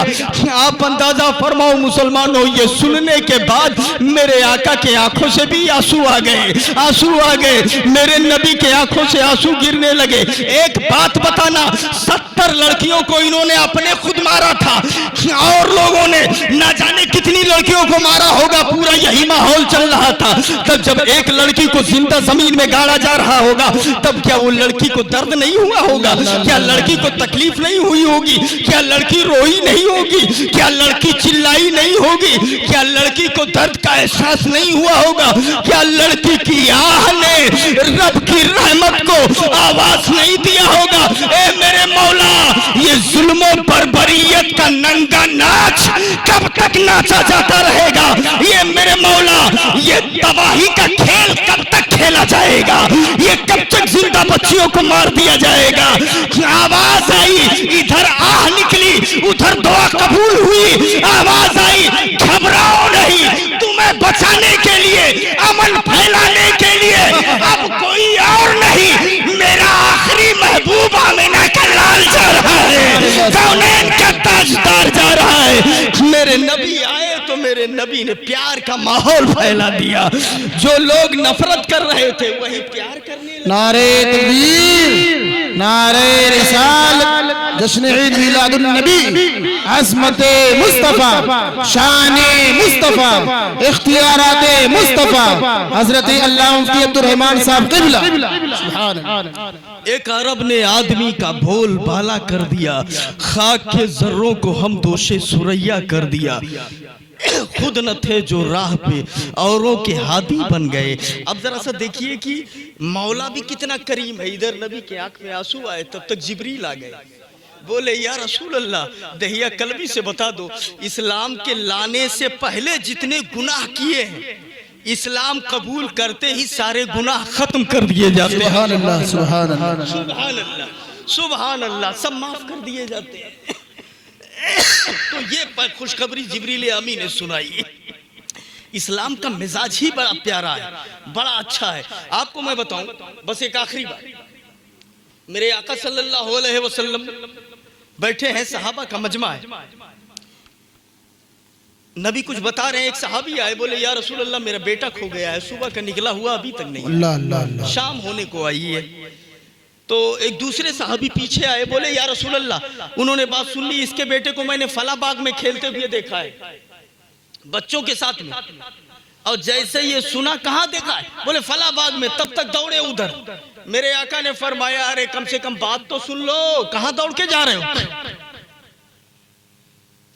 आप अंदाजा फरमाओ मुसलमानों, ये सुनने के बाद मेरे आका के आंखों से भी आंसू आ गए, आंसू आ गए, मेरे नबी के आंखों से आंसू गिरने लगे। एक बात बताना, 70 लड़कियों को इन्होंने अपने खुद मारा था और लोगों ने ना जाने कितनी लड़कियों को मारा होगा, पूरा यही माहौल चल रहा था। तब जब एक लड़की को जिंदा जमीन में गाड़ा जा रहा होगा, तब क्या वो लड़की को दर्द नहीं हुआ होगा? क्या लड़की को तकलीफ नहीं हुई होगी? क्या लड़की रोई नहीं होगी? क्या लड़की चिल्लाई नहीं होगी? क्या लड़की को दर्द का एहसास नहीं हुआ होगा? क्या लड़की की आह ने रब की रहमत को आवाज नहीं दिया होगा? ए मेरे मौला, ये जुल्मों पर बरीयत का नंगा नाच कब तक नाचा जाता रहेगा? ये मेरे मौला, ये तबाही का खेल कब तक खेला जाएगा? ये कब तक जिंदा बच्चियों को मार दिया जाएगा? आवाज आई, इधर आह निकली, उधर दुआ कबूल हुई। आवाज आई, घबराओ नहीं, तुम्हें बचाने के लिए, अमन फैलाने के लिए अब कोई और नहीं, मेरा आखिरी महबूब आमिना का लाल जा रहा है, कौनैन का ताजदार जा रहा है। मेरे नबी आए तो मेरे नबी ने प्यार का माहौल फैला दिया। जो लोग नफरत कर रहे थे वही प्यार करने लगे। नारे तकबीर, नारे रिसालत, जश्न ईद मिलादुन नबी, अज़मते मुस्तफ़ा, शाने मुस्तफ़ा, इख्तियाराते मुस्तफ़ा, हज़रत अल्लामा मुफ्ती अब्दुर्रहमान साहब क़िबला। सुभान अल्लाह। एक अरब ने आदमी का भोल भाला कर दिया, खाक के जर्रों को हम दोषे सुरैया कर दिया। खुद न थे जो राह पे औरों के हादी बन गए। अब जरा सा देखिए कि मौला भी कितना करीम है। इधर नबी के आंख में आंसू आए, तब तक जिब्रील आ गए, बोले या रसूल अल्लाह, दहिया कल्बी से बता दो, इस्लाम के लाने से पहले जितने गुनाह किए हैं, इस्लाम कबूल करते ही सारे गुनाह खत्म कर दिए जाते हैं। सुभान अल्लाह, सुभान अल्लाह, सुभान अल्लाह, सुभान अल्लाह, सब माफ कर दिए जाते हैं। तो ये खुशखबरी जिब्रील अमी ने सुनाई। इस्लाम का मिजाज ही बड़ा प्यारा है, बड़ा अच्छा है। आपको मैं बताऊं, बस एक आखिरी बात, मेरे आका सल्लल्लाहु अलैहि वसल्लम बैठे हैं, सहाबा का मजमा है, नबी कुछ बता रहे हैं। एक सहाबी आए, बोले या रसूल अल्लाह, मेरा बेटा खो गया है, सुबह का निकला हुआ अभी तक नहीं, अल्लाह अल्लाह अल्लाह, शाम होने को आई है। तो एक दूसरे सहाबी पीछे आए, बोले या रसूल अल्लाह, उन्होंने बात सुन ली, इसके बेटे को मैंने फला बाग में खेलते हुए देखा है बच्चों के साथ में, और जैसे ये सुना, कहाँ देखा है? बोले फला बाग में। तब तक दौड़े उधर। मेरे आका ने फरमाया, अरे कम से कम बात तो सुन लो, कहाँ दौड़ के जा रहे हो?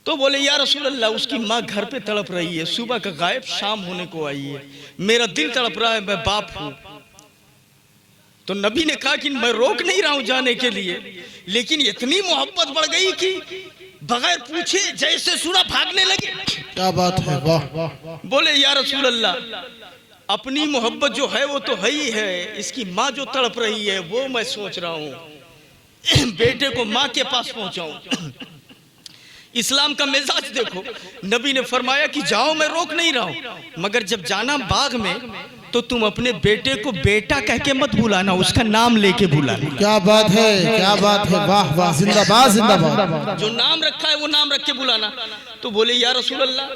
तो बोले या रसूल अल्लाह, उसकी माँ घर पे तड़प रही है, सुबह का गायब शाम होने को आई है, मेरा दिल तड़प रहा है, मैं बाप हूं। तो नबी ने कहा कि मैं रोक नहीं रहा हूं जाने के लिए, लेकिन इतनी मोहब्बत बढ़ गई कि बगैर पूछे जैसे सुना भागने लगे। क्या बात है, वाह। बोले या रसूल अल्लाह, अपनी मोहब्बत जो है वो तो है ही है, इसकी माँ जो तड़प रही है वो मैं सोच रहा हूं बेटे को माँ के पास पहुंचाऊं। इस्लाम का मिजाज देखो, नबी ने फरमाया कि जाओ, मैं रोक नहीं रहा हूं, मगर जब जाना बाग में तो तुम अपने बेटे को बेटा कह के मत बुलाना, उसका नाम लेके बुलाना। क्या बात है, क्या बात है, वाह वाह, जिंदाबाद जिंदाबाद। जो नाम रखा है वो नाम रख के बुलाना। तो बोले या रसूल अल्लाह,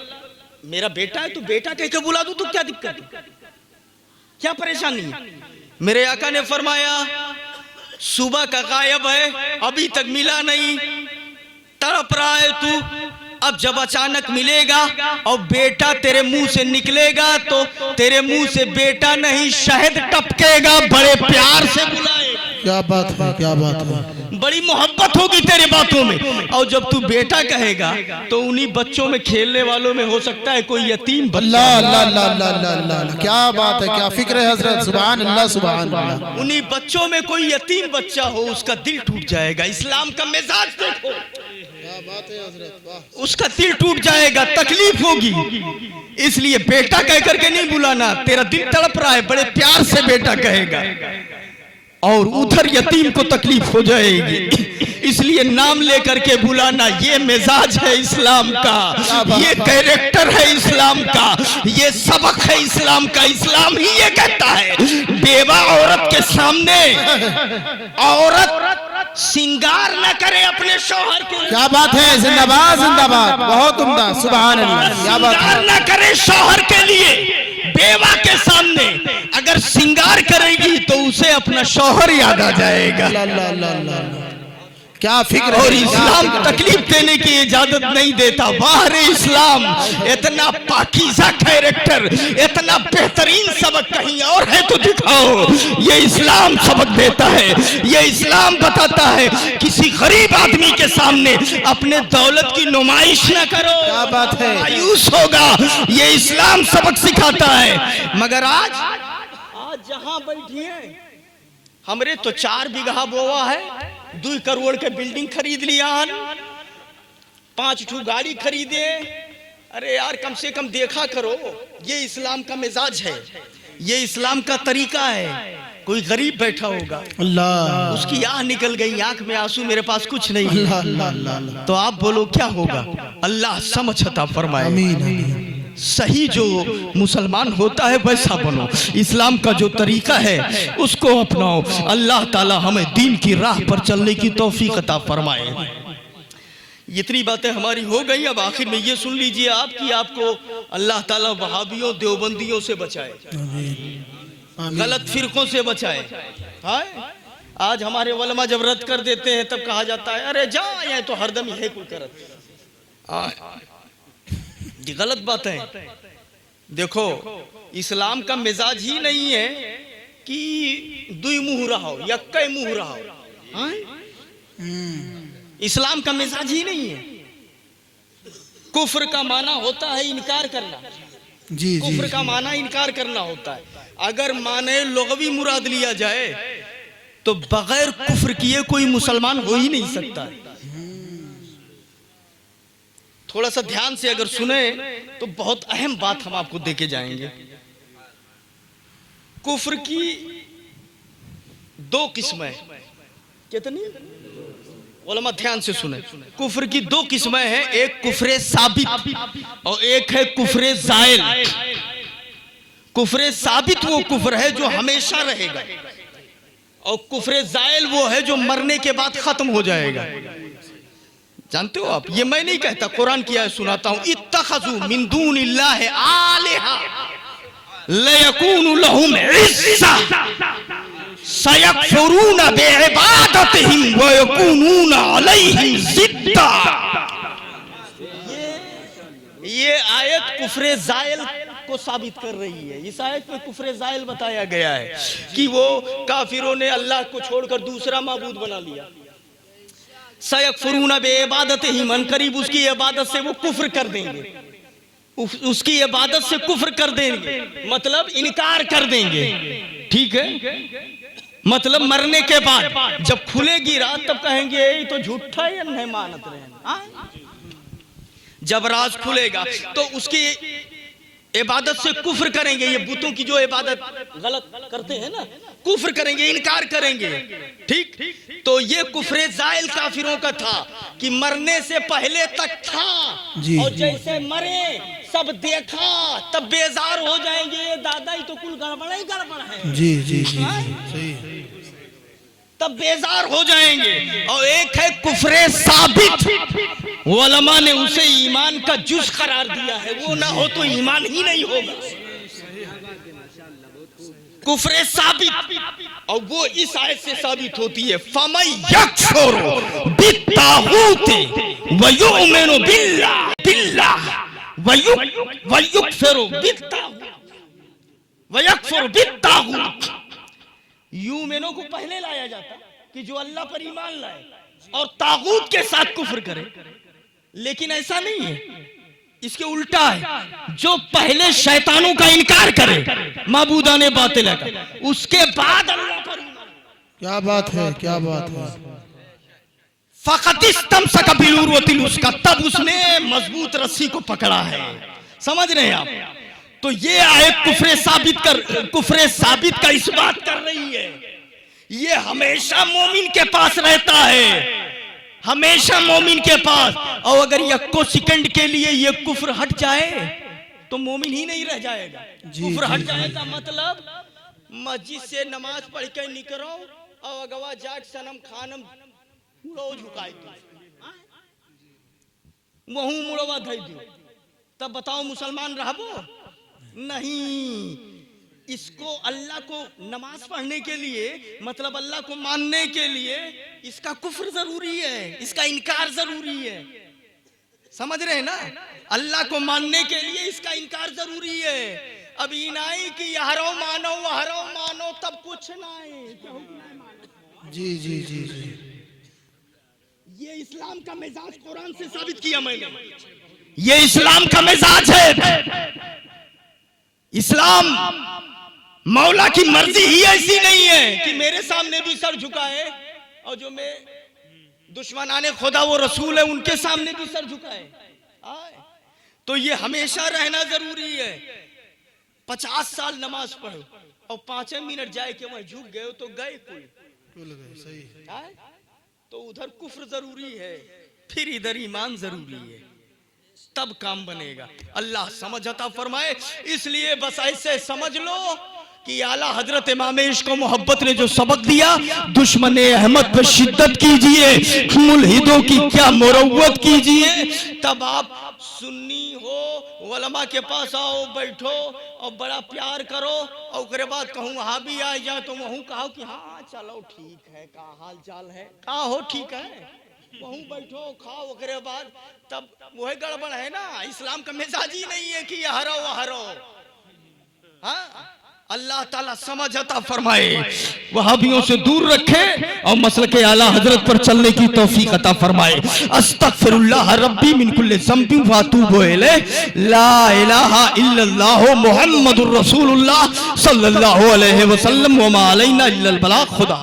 मेरा बेटा है तो बेटा कह के बुला दूं तो क्या दिक्कत है, क्या परेशानी है? मेरे आका ने फरमाया सुबह का गायब है, अभी तक मिला नहीं, तड़प रहा है तू, अब जब अचानक मिलेगा और बेटा तेरे मुंह से निकलेगा तो तेरे मुंह से बेटा नहीं शहद टपकेगा, बड़े प्यार से बुलाए। क्या बात है, क्या बात है, बड़ी मोहब्बत होगी तेरे बातों में। और जब तू बेटा कहेगा तो उन्हीं बच्चों में, खेलने वालों में हो सकता है कोई यतीम बच्चा। अल्लाह अल्लाह अल्लाह अल्लाह अल्लाह, क्या बात है, क्या फिक्र है हजरत, सुभान अल्लाह सुभान अल्लाह। उन्हीं बच्चों में कोई यतीम बच्चा हो, उसका दिल टूट जाएगा। इस्लाम का मिजाज देखो, क्या बात है हजरत, वाह। उसका दिल टूट जाएगा, तकलीफ होगी, इसलिए बेटा कह करके नहीं बुलाना। तेरा दिल तड़प रहा है, बड़े प्यार से बेटा कहेगा, और उधर यतीम को तकलीफ हो जाएगी, इसलिए नाम लेकर के बुलाना। ये मिजाज है इस्लाम का, ये कैरेक्टर है इस्लाम का, ये सबक है इस्लाम का। इस्लाम ही ये कहता है बेवा औरत के सामने औरत सिंगार न करे अपने शौहर के। क्या बात है, जिंदाबाद जिंदाबाद, बहुत उम्दा, सुभान अल्लाह, क्या बात है। सिंगार न करे शौहर के लिए, बेवा के सामने अगर सिंगार करेगी तो उसे अपना शौहर याद आ जाएगा। अल्लाह अल्लाह अल्लाह अल्लाह, क्या फिक्र है। और इस्लाम तकलीफ देने की इजाजत नहीं देता। बाहर इस्लाम इतना पाकीज़ा कैरेक्टर, इतना बेहतरीन सबक कहीं और है तो दिखाओ। ये इस्लाम सबक देता है, ये इस्लाम बताता है किसी गरीब आदमी के सामने अपने दौलत की नुमाइश न करो, क्या बात है, मायूस होगा। ये इस्लाम सबक सिखाता है। मगर आज जहां बैठिए, हमरे तो 4 बीघा बोवा है, 2 करोड़ के बिल्डिंग खरीद लिया, 5 ठू गाड़ी खरीदे। अरे यार, कम से कम देखा करो। ये इस्लाम का मिजाज है, ये इस्लाम का तरीका है। कोई गरीब बैठा होगा, अल्लाह, उसकी आह निकल गई, आंख में आंसू, मेरे पास कुछ नहीं है, अल्लाह अल्लाह अल्लाह, तो आप बोलो क्या होगा? अल्लाह समझ अता फरमाए। आमीन आमीन। सही जो मुसलमान होता है वैसा बनो, इस्लाम का जो तरीका है उसको अपनाओ। अल्लाह ताला हमें दीन की राह पर चलने की तौफीक अता फरमाए। इतनी बातें हमारी हो गई। अब आखिर में ये सुन लीजिए आप कि आपको अल्लाह ताला वहाबियों देवबंदियों से बचाए, गलत फिरकों से बचाए। हाय, आज हमारे उलमा जब रद्द कर देते हैं तब कहा जाता है अरे जा, ये तो हरदम यही कोई करत। ये गलत बात है। देखो, इस्लाम का मिजाज ही नहीं है कि दुई मुंह रहो या कई मुंह रहो। इस्लाम का मिजाज ही नहीं है। कुफ्र का माना होता है इनकार करना, जी जी, कुफ्र का माना इनकार करना होता है। अगर माने लुग़वी मुराद लिया जाए तो बगैर कुफ्र किए कोई मुसलमान हो ही नहीं सकता। थोड़ा सा ध्यान से अगर सुने तो बहुत अहम बात हम आपको देके जाएंगे। कुफ्र की 2 किस्में, कितनी? उलमा ध्यान से सुने। कुफ्र की 2 किस्में हैं, एक कुफ्रे साबित और एक है कुफ्रे जायल। कुफ्रे साबित वो कुफ्र है जो हमेशा रहेगा, और कुफ्रे जायल वो है जो मरने के बाद खत्म हो जाएगा। जानते हो आप, ये मैं नहीं कहता, कुरान की आयत सुनाता हूं। इत्तखज़ू मिन दूनिल्लाहि आलिहा लयकूनु लहुम इज़्ज़ा सयकफुरूना बिइबादतिहिम व यकूनूना अलैहिम ज़िद्दा। ये आयत कुफ्रे जायल को साबित कर रही है। इस आयत में कुफ्रे जायल बताया गया है कि वो काफिरों ने अल्लाह को छोड़कर दूसरा माबूद बना लिया। सयकफुरून बेइबादत ही मन, करीब उसकी इबादत से वो कुफ्र कर देंगे, उसकी इबादत से कुफ्र कर देंगे, मतलब इनकार कर देंगे। ठीक है, मतलब मरने के बाद जब खुलेगी रात तब कहेंगे ये तो झूठा या नहीं मानत रहे। जब राज खुलेगा तो उसकी इबादत से कुफ्र करेंगे। ये बुतों की जो इबादत गलत करते हैं ना, कुफ्र करेंगे, इनकार करेंगे। ठीक, तो ये कुफ्रे जाइल काफिरों का था कि मरने से पहले तक था, और जैसे मरे सब देखा तब बेजार हो जाएंगे, दादा ही तो कुल गड़बड़ ही गड़बड़ है। जी जी जी सही, तब बेजार हो जाएंगे। और एक है कुफ्रे साबित, उलमा ने उसे ईमान का जुज करार दिया है, वो ना हो तो ईमान ही नहीं होगा। कुफ्रे साबित, और वो इस आयत से साबित होती है, फमन यकफुरु बित्तागूत व युमिनु बिल्लाह व युकफिरु बित्तागूत। यूमेनों को पहले लाया जाता कि जो अल्लाह पर ईमान लाए और तागूत के साथ कुफ्र करे, लेकिन ऐसा नहीं है, इसके उल्टा है। जो पहले शैतानों का इनकार करे, माबूदाने बातिल का, उसके बाद अल्लाह पर ईमान। क्या बात है, क्या बात है। फकत इस्तमसक बिलुरवतिल उसका, तब उसने मजबूत रस्सी को पकड़ा है। समझ रहे हैं आप? तो ये आयत कुफ्रे साबित का इस बात कर रही है। ये हमेशा मोमिन के पास रहता है, हमेशा मोमिन के पास। और अगर यक्को सेकंड के लिए ये कुफ्र हट जाए तो मोमिन ही नहीं रह जाएगा। कुफ्र हट जाएगा मतलब मस्जिद से नमाज पढ़ के निकलो और अगवा जाट सनम खानम मुड़ो झुकाए वहू मुड़वा धई दो, तब बताओ मुसलमान रहबो? नहीं। इसको अल्लाह को नमाज पढ़ने के लिए, मतलब अल्लाह को मानने के लिए इसका कुफ्र जरूरी है, इसका इनकार जरूरी है। समझ रहे हैं ना? अल्लाह को मानने के लिए इसका इनकार जरूरी है। अब इनाई की हरो मानो वहरो मानो तब कुछ नहीं। जी जी जी जी, ये इस्लाम का मिजाज कुरान से साबित किया मैंने। ये इस्लाम का मिजाज है। इस्लाम मौला की मर्जी ही ऐसी नहीं है कि मेरे सामने भी सर झुकाए और जो मैं दुश्मनाने खुदा वो रसूल है उनके सामने भी सर झुकाए। तो ये हमेशा रहना जरूरी है। 50 साल नमाज पढ़ो और 5 मिनट जाए के वहां झुक गए तो गए कुल सही। तो उधर कुफ्र जरूरी है, फिर इधर ईमान जरूरी है, तब काम बनेगा। अल्लाह समझ अता फरमाए। इसलिए बस ऐसे समझ लो कि आला हजरत इमाम इश्क मोहब्बत ने जो सबक दिया, दुश्मन अहमद पर शिद्दत कीजिए, मुल्हिदों की क्या मुरव्वत कीजिए, तब आप सुन्नी हो उलमा के पास आओ, बैठो और बड़ा प्यार करो, और उसके बाद कहूँ वहां भी आ जाए तो वहूँ कहो कि हाँ चलो ठीक है, का हाल चाल है, का हो ठीक है, वहूँ बैठो खाओ, उसके बाद तब वही गड़बड़ है ना। इस्लाम का मिजाज ही नहीं है कि ये हरो वो हरो। हाँ, अल्लाह ताला समझ अता फरमाए, वहाबियों से दूर रखे और मसलके आला हजरत पर चलने की तौफीक अता फरमाए। अस्तगफिरुल्लाह रब्बी मिन कुल्ली ज़ंबिन व अतूबु इलैहि, ला इलाहा इल्लल्लाह मुहम्मदुर रसूलुल्लाह सल्लल्लाहु अलैहि वसल्लम व मा अलैना इल्लल बलाग। खुदा